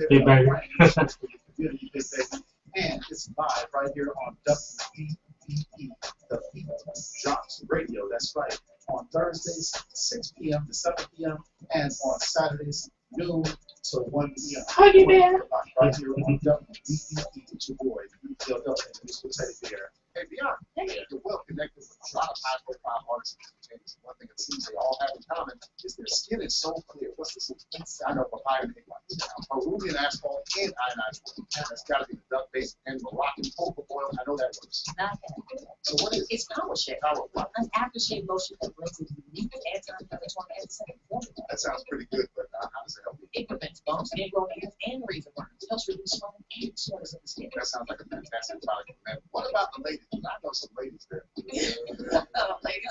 Hey, baby. And it's live right here on WBDE, the Beat Drops Radio. That's right. On Thursdays, 6 p.m. to 7 p.m. and on Saturdays, noon to 1 p.m. Huggy bear. Right here on WBDE with your boy, BLW, and Musical Teddy Bear. Hey, Beyond, you're well connected with a lot of high-profile artists and entertainers. One thing it seems they all have in common is their skin is so clear. What's this inside of papaya and Peruvian asphalt and ionized oil. That's got to be the duck-based and Moroccan cocoa oil. I know that works. Not that. So what is it? It's Power Shave. Power what? An aftershave lotion that blends a unique anti-inflammatory and second formula. That sounds pretty good, but how does it help you? It prevents bumps, ingrown hairs, and razor burns. It helps reduce swelling and soreness of the skin. That sounds like a fantastic product, man. What about the ladies? I know some ladies there. Ladies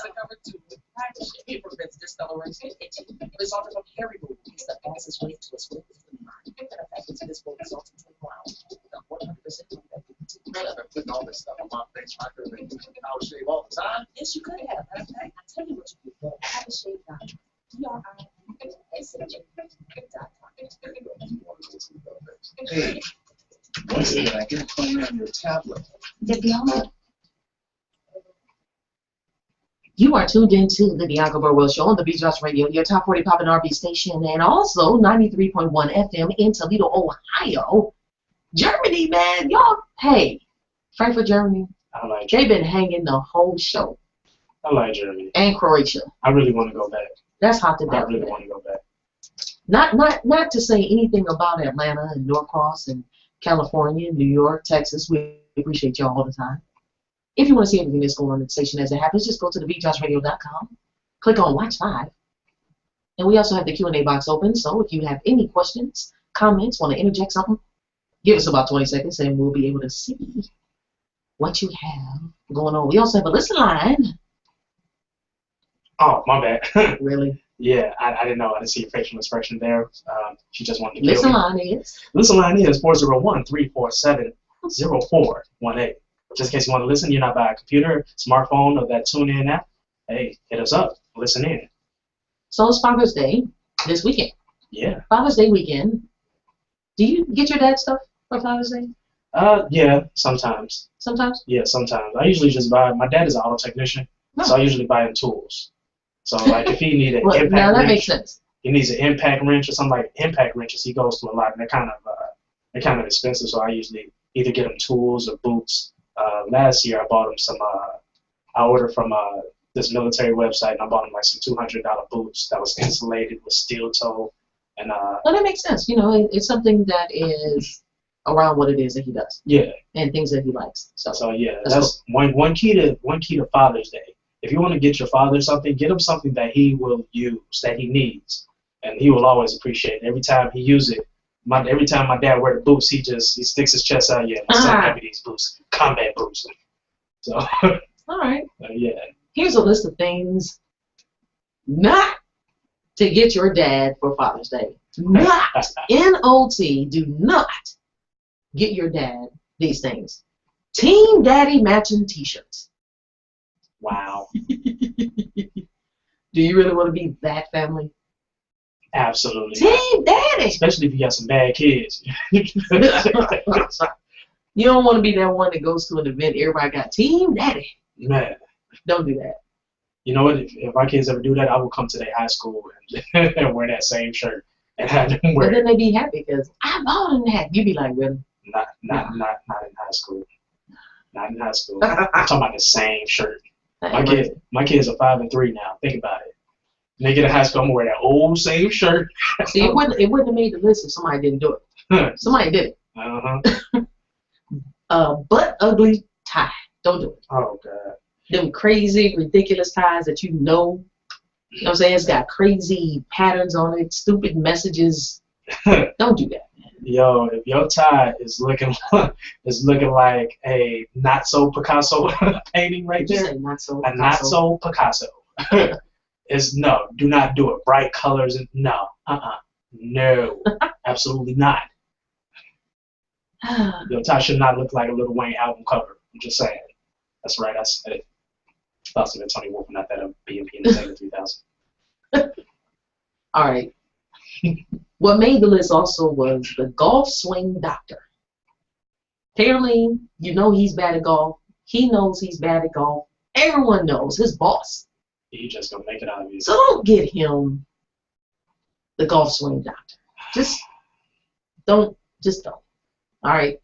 are covered too. Power Shave. It prevents discoloration, itching, and resulting from hair removal. It's the fastest way to a swift mind. In fact, it's visible results in 24 hours. 100% I've been putting all this stuff on my face. I could have been using Power Shave all the time. Yes, you could have. Matter of fact, I tell you what you do. PowerShave.com. Hey, what's it that I can play on your tablet? You are tuned into the Bianca Burwell Show on the Beatdrops Radio, your top 40 pop and R&B station, and also 93.1 FM in Toledo, Ohio. Germany, man, y'all. Hey, Frankfurt, Germany. I like They've been hanging the whole show. I like Germany. And Croatia. I really want to go back. That's hot to I death. really want to go back. Not to say anything about Atlanta and Norcross and California, New York, Texas. We appreciate y'all all the time. If you want to see anything that's going on in the station as it happens, just go to TheBeatDropsRadio.com, click on Watch Live, and we also have the Q&A box open. So if you have any questions, comments, want to interject something, give us about 20 seconds, and we'll be able to see what you have going on. We also have a listen line. Oh, my bad. Really? Yeah, I didn't know. I didn't see your facial expression there. She just wanted to kill Listen me. line is. Listen line is 401-347-0418. Just in case you want to listen, you're not by a computer, smartphone, or that TuneIn app. Hey, hit us up. Listen in. So it's Father's Day this weekend. Yeah. Father's Day weekend. Do you get your dad stuff for Father's Day? Yeah, sometimes. Sometimes? Yeah, sometimes. I usually just buy. My dad is an auto technician, so I usually buy him tools. So like if he needs an Well, impact now that wrench, makes sense. he needs an impact wrench or something like impact wrenches. He goes to a lot, and they're kind of expensive. So I usually either get him tools or boots. Last year I bought him some. I ordered from this military website, and I bought him like some $200 boots that was insulated with steel toe, and Well, that makes sense. You know, it's something that is around what it is that he does yeah. and things that he likes. So yeah, That's that's one key to Father's Day. If you want to get your father something, get him something that he will use, that he needs, and he will always appreciate it. Every time he uses it, every time my dad wears the boots, he sticks his chest out. Yeah, my son got me these boots, combat boots. So All right. yeah. Here's a list of things not to get your dad for Father's Day. Not. N-O-T, do not get your dad these things. Team Daddy matching t-shirts. Wow. Do you really want to be that family? Absolutely. Team Daddy! Especially if you got some bad kids. You don't want to be that one that goes to an event, everybody got Team Daddy. Man. Don't do that. You know what? If my kids ever do that, I will come to their high school and wear that same shirt and have them wear But then it. they be happy because I bought them that. You be like, really? Not in high school. Not in high school. I'm talking about the same shirt. My kids are 5 and 3 now. Think about it. When they get to high school, I'm gonna wear that old same shirt. See, it wouldn't have made the list if somebody didn't do it. Somebody did it. Butt ugly tie. Don't do it. Oh God. Them crazy, ridiculous ties that you know what I'm saying? It's got crazy patterns on it, stupid messages. Don't do that, man. Yo, if your tie is looking like a not so Picasso painting right Did you there, say not so? a not so Picasso. Is no, do not do it. Bright colors and no, no, absolutely not. Your tie should not look like a Lil Wayne album cover. I'm just saying. That's right, I said it. Thoughts of it, Tony Wolf, not that of BMP Entertainment 3000. All right. What made the list also was the golf swing doctor. Apparently, you know he's bad at golf. He knows he's bad at golf. Everyone knows, his boss. He just gonna make it obvious. So don't get him the golf swing doctor. Just don't. All right.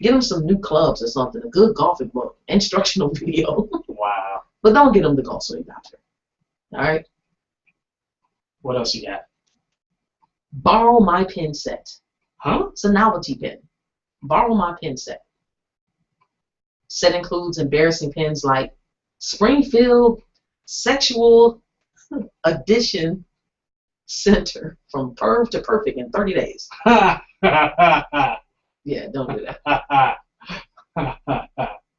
Get him some new clubs or something, a good golfing book, instructional video. Wow. But don't get him the golf swing doctor. All right. What else you got? Borrow my pen set. Huh? It's a novelty pen. Borrow my pen set. Set includes embarrassing pens like Springfield Sexual Addition Center from perv to perfect in 30 days. Yeah, don't do that.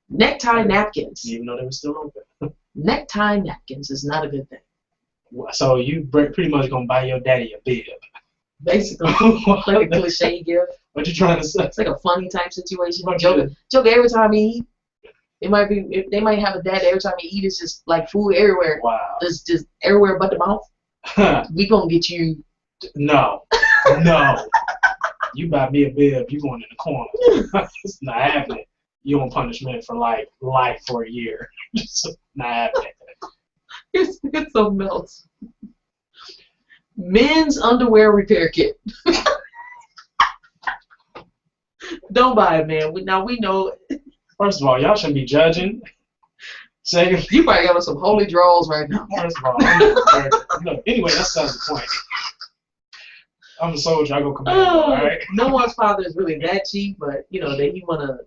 Necktie napkins. Even though they were still open. Necktie napkins is not a good thing. So you pretty much gonna buy your daddy a bib. Basically, like a cliche gift. What you trying to say? It's like a funny type situation. Joke every time he eat. They might have a dad every time he eat. It's just like food everywhere. Wow. It's just everywhere but the mouth. We gonna get you. No. You buy me a bib, you going in the corner. It's not happening. You on punishment for like life for a year. It's not happening. It's something else. Men's underwear repair kit. Don't buy it, man. We know. First of all, y'all shouldn't be judging. Second, You probably got on some holy draws right now. first of all, look, anyway, that's not the point. I'm a soldier. I go commando. All right. No one's father is really that cheap, but you know that he wanna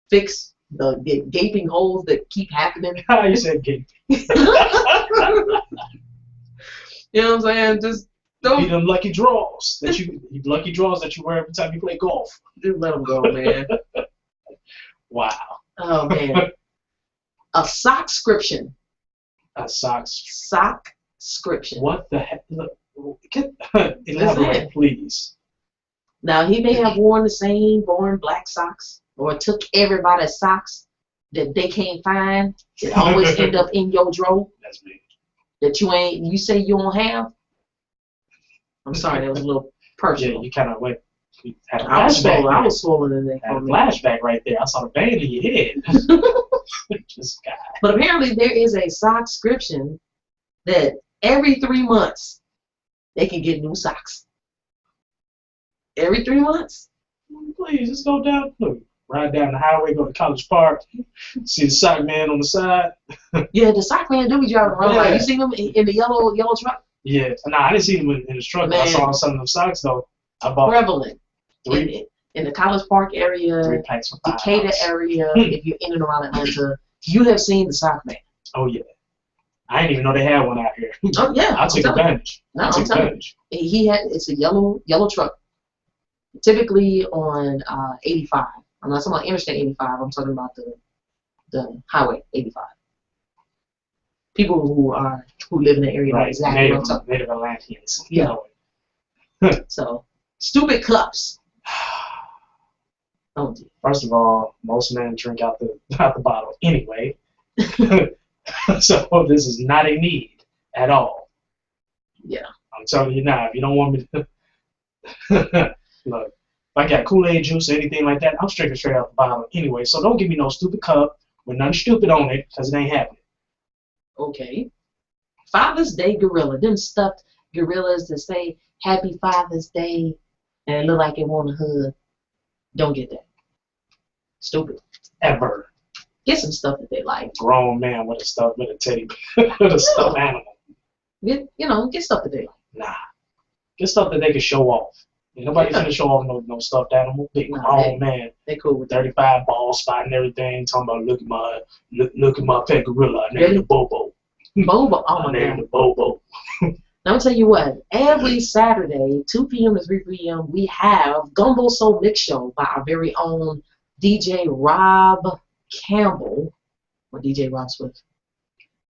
fix the gaping holes that keep happening. You said gay. You know what I'm saying? Just don't. Be them lucky draws that you wear every time you play golf. Just let them go, man. Wow. Oh man. A sockscription. A socks. Sockscription. What the heck? Look, elaborate, please. Now he may have worn the same boring black socks, or took everybody's socks that they can't find. That always end up in your drawer. That's me. That you say you don't have. I'm sorry, that was a little personal. Yeah, you kind of went. Had a I flashback. was swollen in there. Had a flashback right there. I saw the band in your head. Just God. But apparently there is a sockscription that every 3 months they can get new socks. Every 3 months. Please, just go down. Look, ride down the highway, go to College Park, see the sock man on the side. Yeah, the sock man do be driving around. Yeah. Like, you seen him in the yellow truck? Yeah, nah, I didn't see him in his truck. I saw him selling them socks though. I bought Prevalent. 3 In the College Park area, packs for Decatur $5. area, if you're in and around Atlanta, you have seen the sock man. Oh yeah, I didn't even know they had one out here. Oh yeah, I took advantage. No, I'm telling you. It's a yellow truck. Typically on 85. I'm not talking about Interstate 85. I'm talking about the Highway 85. People who live in the area know exactly what I'm talking about. Native Atlanteans. Yeah. So stupid cups. Oh dear. First of all, most men drink out the bottle anyway. So this is not a need at all. Yeah. I'm telling you now, if you don't want me to look, if I got Kool-Aid juice or anything like that, I'm drinking straight out the bottle anyway. So don't give me no stupid cup with nothing stupid on it, because it ain't happening. Okay. Father's Day gorilla. Them stuffed gorillas that say Happy Father's Day and it look like it want a hug. Don't get that. Stupid. Ever. Get some stuff that they like. Grown man with a stuffed animal. Get stuff that they like. Nah. Get stuff that they can show off. Ain't nobody finna show off no stuffed animal. Big grown man. They cool with 35 ball spot and everything. Talking about look at my pet gorilla. I named it Bobo. Bobo. Oh I my named God. it Bobo. Now, I'll tell you what, every Saturday, 2 p.m. to 3 p.m., we have Gumbo Soul Mix Show by our very own DJ Rob Campbell, or DJ Rob Swift,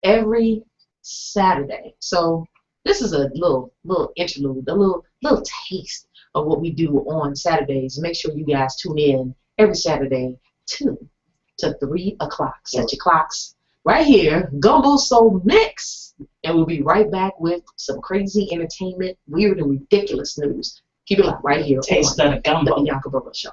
every Saturday. So this is a little interlude, a little taste of what we do on Saturdays. Make sure you guys tune in every Saturday 2 to 3 o'clock. Set your clocks right here. Gumbo Soul Mix. And we'll be right back with some crazy entertainment, weird and ridiculous news. Keep it locked right here. Taste on of the gumbo. The Bianca Burrow Show.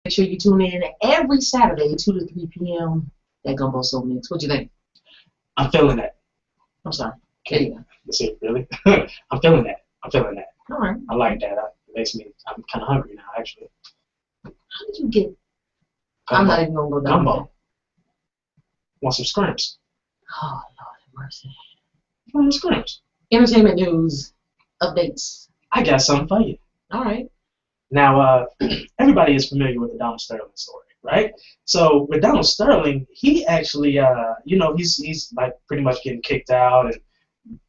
Make sure you tune in every Saturday, 2 to 3 p.m. That Gumbo Soul Mix. What do you think? I'm feeling that. I'm sorry. There you go. That's it, really? I'm feeling that. All right. I like that. I'm kind of hungry now, actually. How did you get? Gumbo. I'm not even gonna go down there. Gumbo. Want some scrimps? Oh Lord have mercy. Want some scrimps? Entertainment news updates. I got something for you. All right. Now, everybody is familiar with the Donald Sterling story, right? So with Donald Sterling, he actually, he's like pretty much getting kicked out and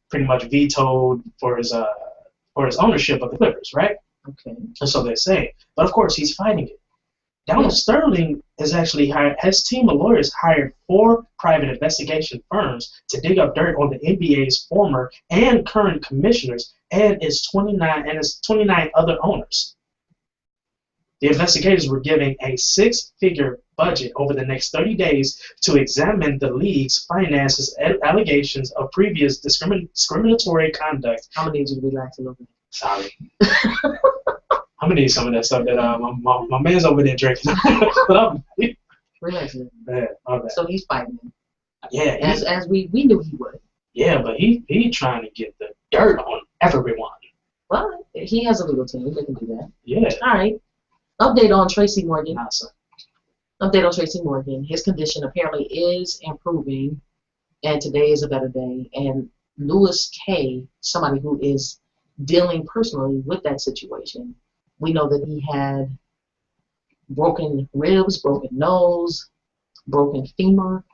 pretty much vetoed for his ownership of the Clippers, right? Okay. And so they're saying, but of course he's fighting it. Donald Sterling has actually his team of lawyers hired 4 private investigation firms to dig up dirt on the NBA's former and current commissioners and its 29 other owners. The investigators were given a 6-figure budget over the next 30 days to examine the league's finances and allegations of previous discriminatory conduct. I'm gonna need you to relax a little bit. Sorry. I'm gonna need some of that stuff that my man's over there drinking. But Relax a little bit. man, my bad. So he's fighting. Yeah, As we knew he would. yeah, but he trying to get the dirt on everyone. Well, he has a legal team. They can do that. Yeah. All right. Update on Tracy Morgan. Awesome. Update on Tracy Morgan. His condition apparently is improving, and today is a better day. And Louis K., somebody who is dealing personally with that situation, we know that he had broken ribs, broken nose, broken femur,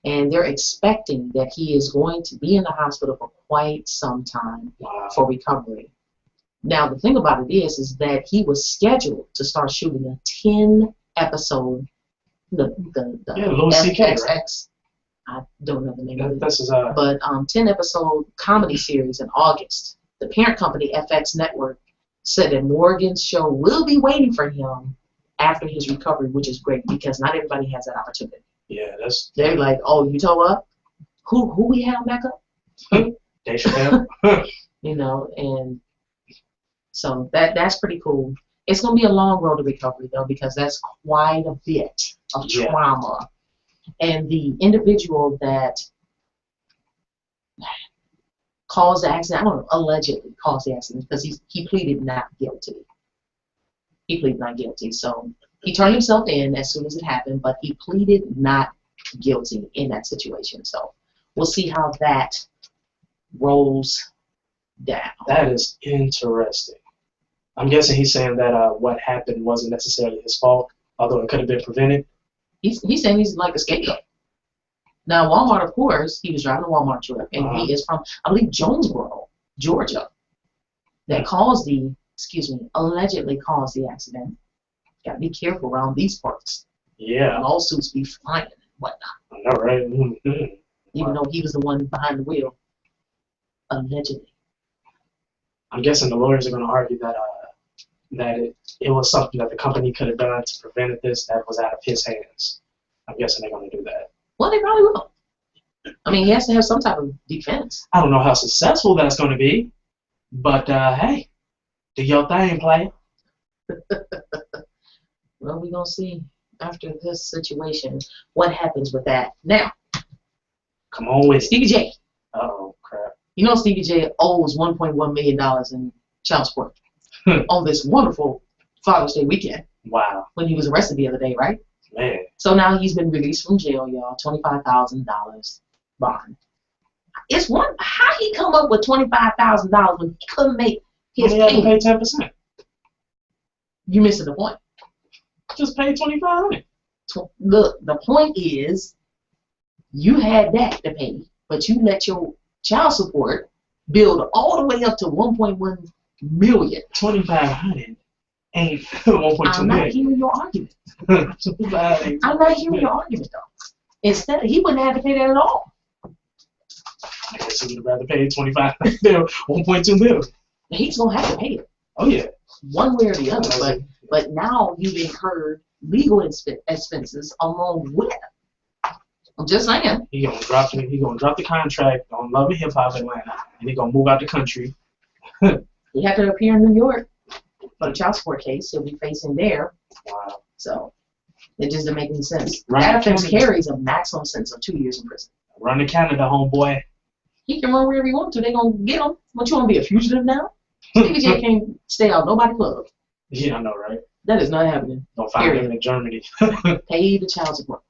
and they're expecting that he is going to be in the hospital for quite some time for recovery. Now, the thing about it is that he was scheduled to start shooting a 10-episode, the Louis C.K., right? I don't know the name of it, This is but 10-episode comedy series in August. The parent company, FX Network, said that Morgan's show will be waiting for him after his recovery, which is great because not everybody has that opportunity. Yeah, They're like, oh, you toe up? Who we have back up? Dave Chappelle. And so that's pretty cool. It's going to be a long road to recovery, though, because that's quite a bit of trauma. And the individual that caused the accident, I don't know, allegedly caused the accident because he pleaded not guilty. He pleaded not guilty. So he turned himself in as soon as it happened, but he pleaded not guilty in that situation. So we'll see how that rolls down. That is interesting. I'm guessing he's saying that what happened wasn't necessarily his fault, although it could have been prevented. He's saying he's like a scapegoat. Now, Walmart, of course, he was driving a Walmart truck, and he is from, I believe, Jonesboro, Georgia, that allegedly caused the accident. Got to be careful around these parts. Yeah. Lawsuits be flying and whatnot. I know, right? Mm-hmm. Even though he was the one behind the wheel, allegedly. I'm guessing the lawyers are going to argue that it was something that the company could have done to prevent this that was out of his hands. I'm guessing they're going to do that. Well, they probably will. I mean, he has to have some type of defense. I don't know how successful that's going to be, but hey, do your thing, player. Well, we're going to see after this situation what happens with that. Now, come on with it. Stevie J. Oh crap. You know Stevie J owes $1.1 million in child support on this wonderful Father's Day weekend. Wow. When he was arrested the other day, right? Man. So now he's been released from jail, y'all. $25,000 bond. It's one. How he come up with $25,000 when he couldn't make his payment? He had to pay 10%. You missing the point. Just pay $2,500. Look, the point is, you had that to pay, but you let your child support build all the way up to $1.1 million. $2,500 ain't $1.2 million. I'm not hearing your argument. I'm not hearing your argument though. Instead, he wouldn't have to pay that at all. I guess he would rather pay $1.2 million. He's gonna have to pay it. Oh yeah. One way or the other, but now you've incurred legal expenses along with it. I'm just saying. He gonna drop the contract on Love and Hip Hop Atlanta, and he gonna move out the country. He had to appear in New York. for the child support case he'll be facing there. Wow. So it just doesn't make any sense. Right. That offense carries a maximum sentence of 2 years in prison. Run to Canada, homeboy. He can run wherever he wants to. They gonna get him. What, you want to be a fugitive now? Stevie J can't stay out nobody club. Yeah, I know, right? That is not happening. Don't find him in Germany. Pay the child support.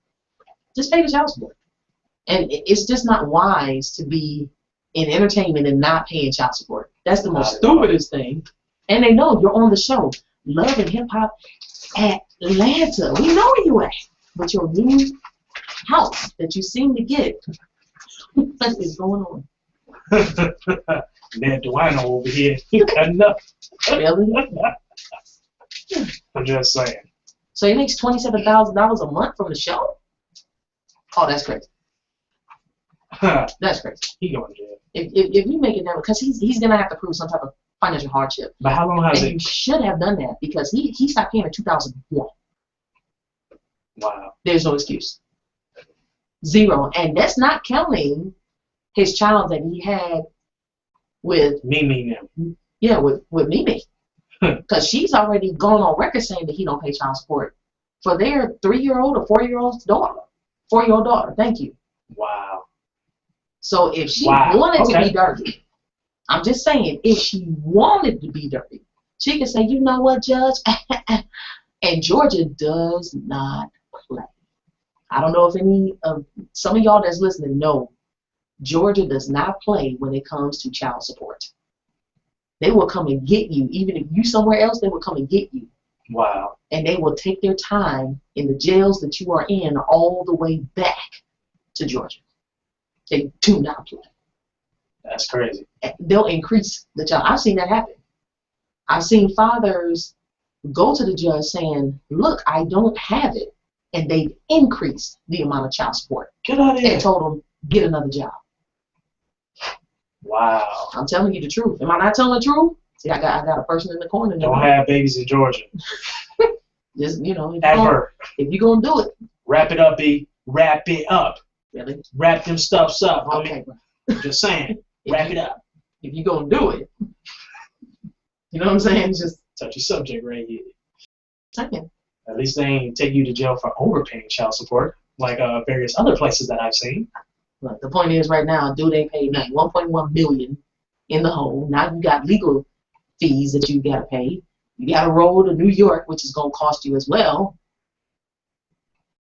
Just pay the child support. And it's just not wise to be in entertainment and not paying child support. That's the most stupidest thing. And they know you're on the show. Love and Hip Hop Atlanta. We know where you at. But your new house that you seem to get, what is going on? Ned Duano over here, he cutting up. Really? I'm just saying. So he makes $27,000 a month from the show? Oh, that's crazy. That's crazy. He going to jail. If you make it that way, because he's gonna have to prove some type of financial hardship. But how long has and it? You should have done that because he stopped paying in 2001. Wow. There's no excuse. Zero, and that's not counting his child that he had with Mimi now. Yeah, with Mimi, because she's already gone on record saying that he don't pay child support for their 3-year-old or 4-year-old daughter. 4-year-old daughter. Thank you. Wow. So if she wanted to be dirty, I'm just saying, if she wanted to be dirty, she could say, you know what, Judge? And Georgia does not play. I don't know if some of y'all that's listening know, Georgia does not play when it comes to child support. They will come and get you. Even if you somewhere else, they will come and get you. Wow. And they will take their time in the jails that you are in all the way back to Georgia. They do not play. That's crazy. They'll increase the child. I've seen that happen. I've seen fathers go to the judge saying, look, I don't have it. And they've increased the amount of child support. Get out of here. And told them, get another job. Wow. I'm telling you the truth. Am I not telling the truth? See, I got a person in the corner. Don't have babies in Georgia. Just, if you're going to do it. Wrap it up, B. Wrap it up. Really? Wrap them stuffs up. Okay. I'm just saying. Wrap it up. If you're going to do it. You know what I'm saying? Just touchy subject right here. Second. At least they ain't take you to jail for overpaying child support, like various other places that I've seen. Look, the point is right now, dude ain't paid nothing. $1.1 million in the hole. Now you got legal fees that you got to pay. You got to roll to New York, which is going to cost you as well.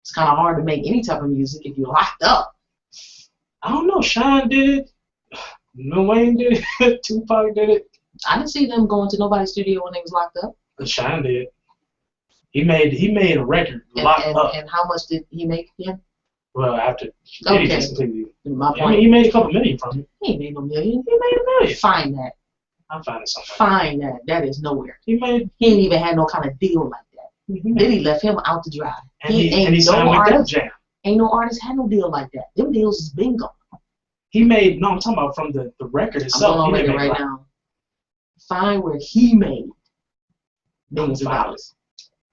It's kind of hard to make any type of music if you're locked up. I don't know. Sean did it. Lil Wayne did it. Tupac did it. I didn't see them going to nobody's studio when they was locked up. Sean did. He made a record locked up. And how much did he make again? Well, after okay. completely. My point. I mean, he made a couple million from it. He ain't made no million. He made $1 million. Find that. I'm finding something. Find that. That is nowhere. He ain't even had no kind of deal like that. Then he left him out to dry. And he signed with Def Jam. Ain't no artist had no deal like that. Them deals is bingo. He made, no, I'm talking about from the record itself. I'm on record right now. Find where he made millions of dollars.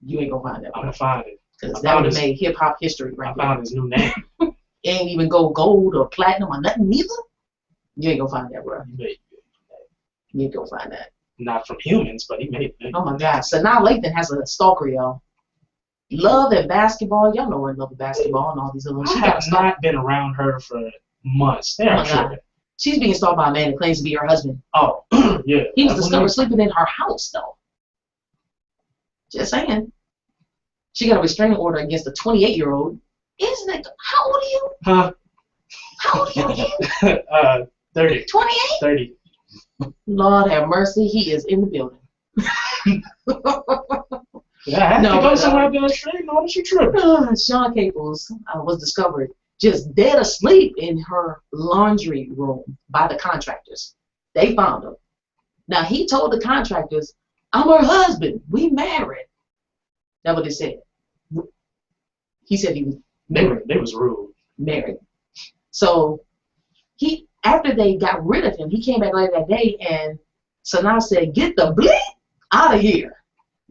You ain't gonna find that. I'm gonna find it. Because that would have made hip hop history right there. I found his new name. It ain't even go gold or platinum or nothing neither. You ain't gonna find that, bro. You ain't gonna find that. Not from humans, but he made it. Oh my God. So now Lathan has a stalker, y'all. Love and basketball. Y'all know her in Love and Basketball and all these other ones. I have not been around her for months. They're tripping. She's being stalked by a man that claims to be her husband. Oh, yeah. He was discovered sleeping in her house, though. Just saying. She got a restraining order against a 28-year-old. Isn't it? How old are you? Huh? How old are you? 30. 28? 30. Lord have mercy, he is in the building. Yeah, I have to go somewhere downstream. No, she tripping. Sean Caples was discovered just dead asleep in her laundry room by the contractors. They found him. Now, he told the contractors, I'm her husband. We married. That's what they said. He said he was married. They was rude. Married. So, after they got rid of him, he came back later that day, and Sanaa said, get the bleep out of here.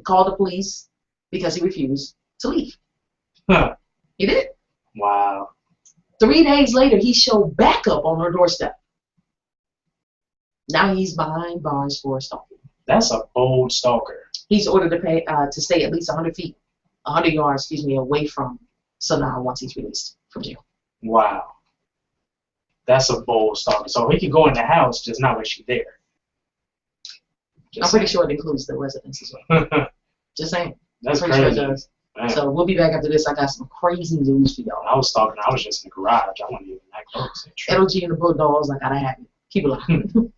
Called the police because he refused to leave. Huh. He did. Wow. 3 days later, he showed back up on her doorstep. Now he's behind bars for stalking. That's a bold stalker. He's ordered to stay at least 100 yards, away from Sanaa once he's released from jail. Wow. That's a bold stalker. So he can go in the house, just not when she's there. I'm pretty sure it includes the residence as well. Just saying. That's I'm pretty crazy. sure it does. Man. So we'll be back after this. I got some crazy news for y'all. When I was stalking, I was just in the garage. I wasn't even that close. LG and the Bulldogs, I gotta have it. Keep it alive.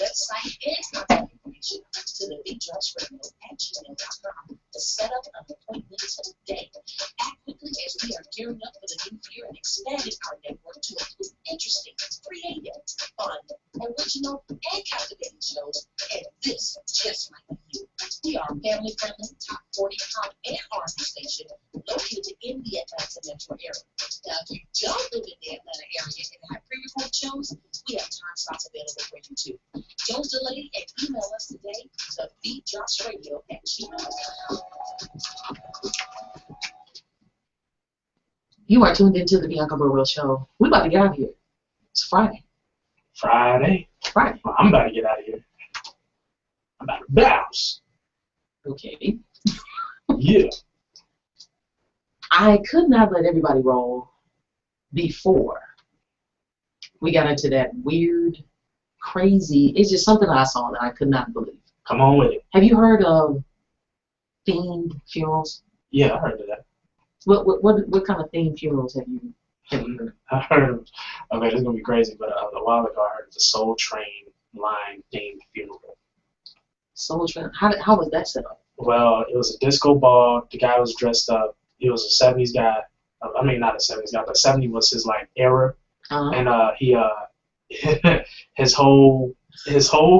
website, and contact information to TheBeatDropsRadio@gmail.com to set up an appointment today. Act quickly as we are gearing up for the new year and expanding our network to include interesting, creative, fun, original, and captivating shows. And this just might be you. We are a family-friendly, top 40 pop and R&B station located in the Atlanta metro area. Now, if you don't live in the Atlanta area and have pre-recorded shows, we have time slots available for you too. Don't delay and email us today to TheBeatDropsRadio@gmail.com. You are tuned into the Bianca Burwell Show. We're about to get out of here. It's Friday. Friday? Friday. Well, I'm about to get out of here. I'm about to bounce. Okay. Yeah. I could not let everybody roll before we got into that weird, crazy, it's just something I saw that I could not believe. Come on with it. Have you heard of themed funerals? Yeah, I heard of that. What kind of themed funerals have you heard? I heard, okay, this is going to be crazy, but a while ago I heard of the Soul Train line themed funeral. Soul Train? How was that set up? Well, it was a disco ball. The guy was dressed up. He was a 70s guy. I mean, not a 70s guy, but 70 was his, like, era. Uh-huh. And he his whole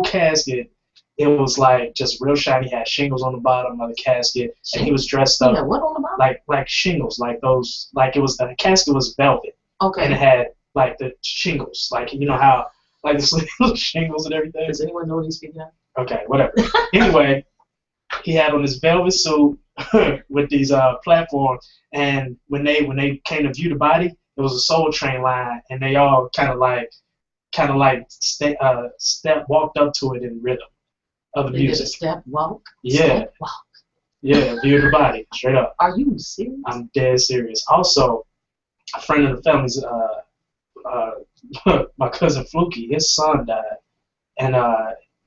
casket, it was like just real shiny. He had shingles on the bottom of the casket, and he was dressed up. Yeah, what on the bottom? Like shingles, like those, like it was, the casket was velvet. Okay. And it had like the shingles, like you know how like the little shingles and everything. Does anyone know what he's speaking of? Okay, whatever. Anyway, he had on his velvet suit with these platforms, and when they came to view the body, it was a Soul Train line, and they all kind of like walked up to it in rhythm of the They did a music. step walk? Yeah. Step walk. Yeah, view the body straight up. Are you serious? I'm dead serious. Also, a friend of the family's, my cousin Fluky, his son died, and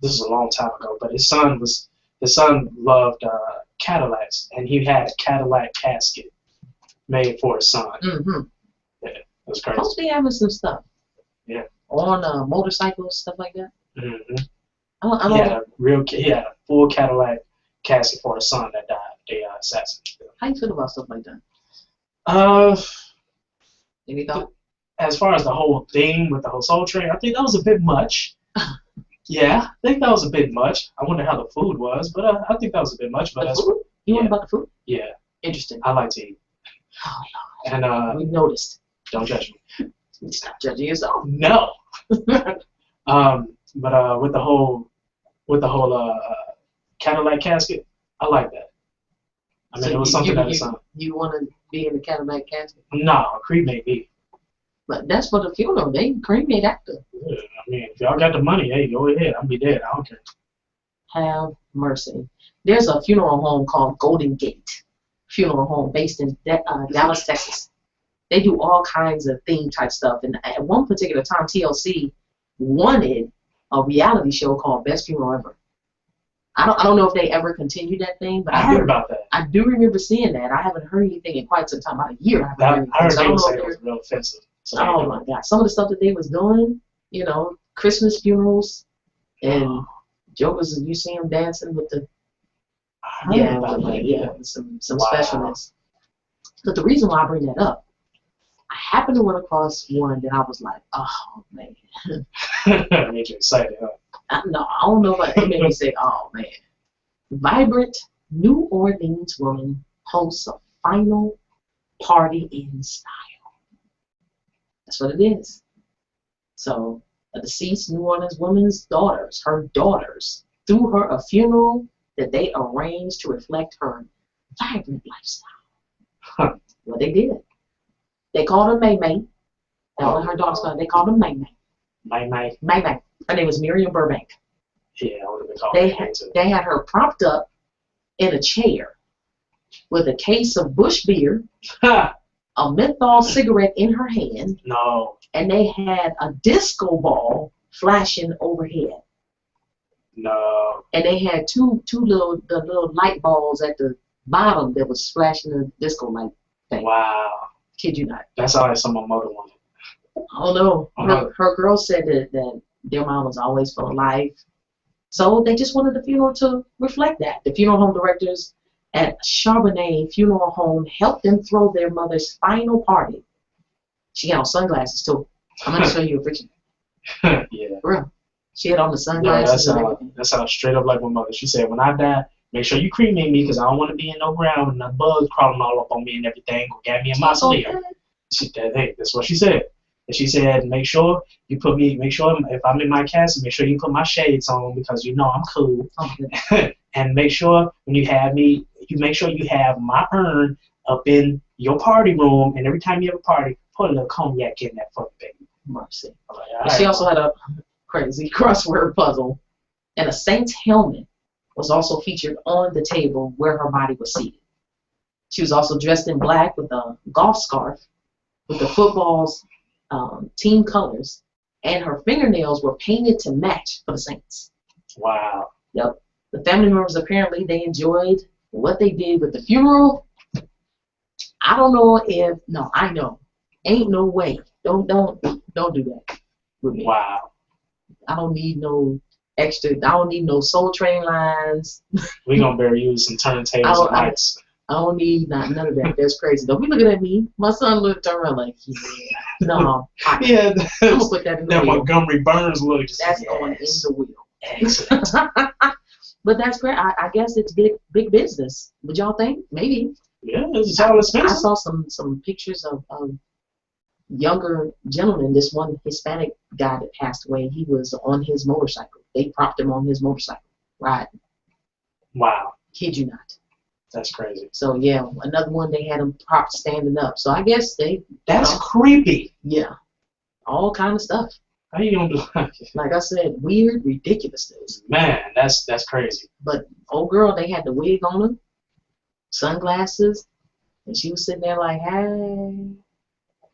this was a long time ago. But his son loved Cadillacs, and he had a Cadillac casket made for his son. Mm-hmm. Yeah, it was crazy. Supposed to be having some stuff. Yeah. On motorcycles, stuff like that. Mm-hmm. He had a full Cadillac casket for his son that died. They assassinated him. How you feel about stuff like that? Any thought? As far as the whole theme with the whole Soul Train, I think that was a bit much. Yeah, I think that was a bit much. I wonder how the food was, but I think that was a bit much. But The food? You wonder about the food? Yeah. Interesting. I like to eat. Oh, And we noticed. don't judge me. Stop judging yourself. No. But with the whole Cadillac casket, I like that. I mean, So it was something that is you want to be in the Cadillac casket? no, cremate me. But that's for the funeral. They cremate after. Yeah, I mean, if y'all got the money, hey, go ahead. I'll be dead. I don't care. Have mercy. There's a funeral home called Golden Gate Funeral Home based in Dallas, Texas. They do all kinds of theme type stuff. And at one particular time, TLC wanted a reality show called Best Funeral Ever. I don't know if they ever continued that thing, but I heard about that. I do remember seeing that. I haven't heard anything in quite some time, about a year. I haven't I heard so I they don't were know saying if it was real offensive. So oh my God! Some of the stuff that they was doing, you know, Christmas funerals, and jokers, you see them dancing with the I heard about that. some Wow. specialness. But the reason why I bring that up, I happened to run across one that I was like, oh man. That made you excited, huh? I don't know if it made me say, oh man. Vibrant New Orleans woman hosts a final party in style. That's what it is. So, a deceased New Orleans woman's daughters, her daughters, threw her a funeral that they arranged to reflect her vibrant lifestyle. Huh. Well, they did. They called her May May. That's what her daughters called her. They called her May May. May. May May. Her name was Miriam Burbank. Yeah, I would have been called They May had, too. they had her propped up in a chair with a case of Busch beer, Ha! a menthol cigarette in her hand, No. and they had a disco ball flashing overhead. No. And they had two little light balls at the bottom that was flashing the disco light thing. Wow. Kid you not. That's how I saw my mother wanted. Oh no. Her girl said that Their mom was always full of life. So they just wanted the funeral to reflect that. The funeral home directors at Charbonnet Funeral Home helped them throw their mother's final party. She had on sunglasses too. I'm going to show you a picture. Yeah. Bro, she had on the Yeah, sunglasses and everything. that sounds straight up like my mother. She said, when I die, make sure you cremate me because I don't want to be in no ground and the bugs crawling all up on me and everything. Go get me a mausoleum. Hey, that's what she said. And she said, make sure if I'm in my casket, make sure you put my shades on because you know I'm cool. And make sure when you have me, make sure you have my urn up in your party room. And every time you have a party, put a little cognac in that fucking baby. Mercy. Like, She also had a crazy crossword puzzle. And a saint's helmet was also featured on the table where her body was seated. She was also dressed in black with a golf scarf with the football's team colors, and her fingernails were painted to match for the Saints. Wow. Yep. The family members apparently they enjoyed what they did with the funeral. I don't know if I know. Ain't no way. Don't do that with me. Wow. I don't need no extra. I don't need no Soul Train lines. We're gonna bury you with some turntables and lights. I don't need none of that. That's crazy. Don't be looking at me. My son looked around like, no. Yeah, I'm gonna put that in the that wheel. Montgomery Burns look. That's going in the wheel. Excellent. But that's great. I guess it's big business. Would y'all think? Maybe. Yeah, it's all expensive. I saw some pictures of younger gentlemen. This one Hispanic guy that passed away, he was on his motorcycle. They propped him on his motorcycle riding. Wow. Kid you not. That's crazy. So yeah, another one they had him propped standing up. So I guess That's creepy. Yeah. All kind of stuff. How you gonna do that? Like I said, weird, ridiculous things. Man, that's crazy. But old girl, they had the wig on her, sunglasses, and she was sitting there like, hey.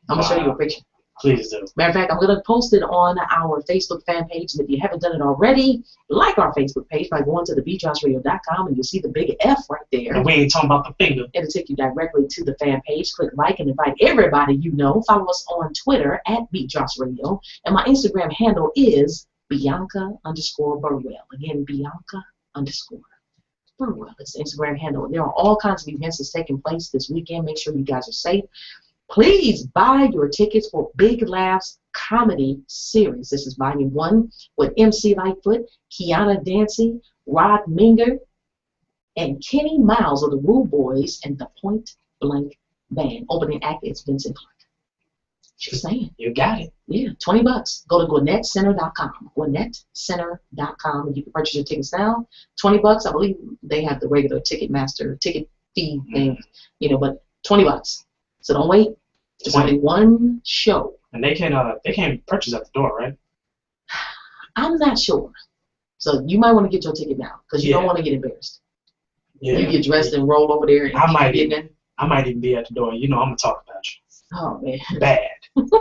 I'm gonna show you a picture. Please do. Matter of fact, I'm going to post it on our Facebook fan page. And if you haven't done it already, like our Facebook page by going to TheBeatDropsRadio.com and you'll see the big F right there. And we ain't talking about the finger. It'll take you directly to the fan page. Click like and invite everybody you know. Follow us on Twitter at BeatDropsRadio. And my Instagram handle is Bianca_Burwell. Again, Bianca_Burwell. It's the Instagram handle. There are all kinds of events that's taking place this weekend. Make sure you guys are safe. Please buy your tickets for Big Laughs Comedy Series. This is Volume 1 with MC Lightfoot, Kiana Dancy, Rod Minger, and Kenny Miles of the Rule Boys and the Point Blank Band. Opening act is Vincent Clark. Just saying. You got it. Yeah, $20. Go to GwinnettCenter.com. GwinnettCenter.com, and you can purchase your tickets now. $20. I believe they have the regular Ticketmaster ticket fee thing, but $20. So don't wait. It's only one show. And they can't purchase at the door, right? I'm not sure. So you might want to get your ticket now because you don't want to get embarrassed. Yeah. You get dressed and roll over there. And I might even be at the door. I'm gonna talk about you. Oh man. Bad.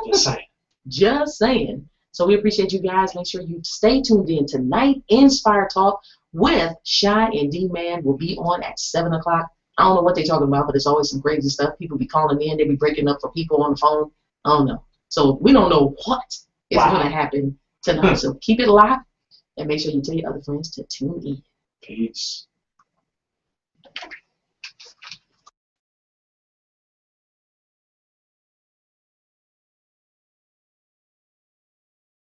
Just saying. Just saying. So we appreciate you guys. Make sure you stay tuned in tonight. Inspire Talk with Shy and D-Man will be on at 7 o'clock. I don't know what they're talking about, but it's always some crazy stuff. People be calling in. They be breaking up for people on the phone. I don't know. So we don't know what is going to happen tonight. So keep it locked and make sure you tell your other friends to tune in. Peace.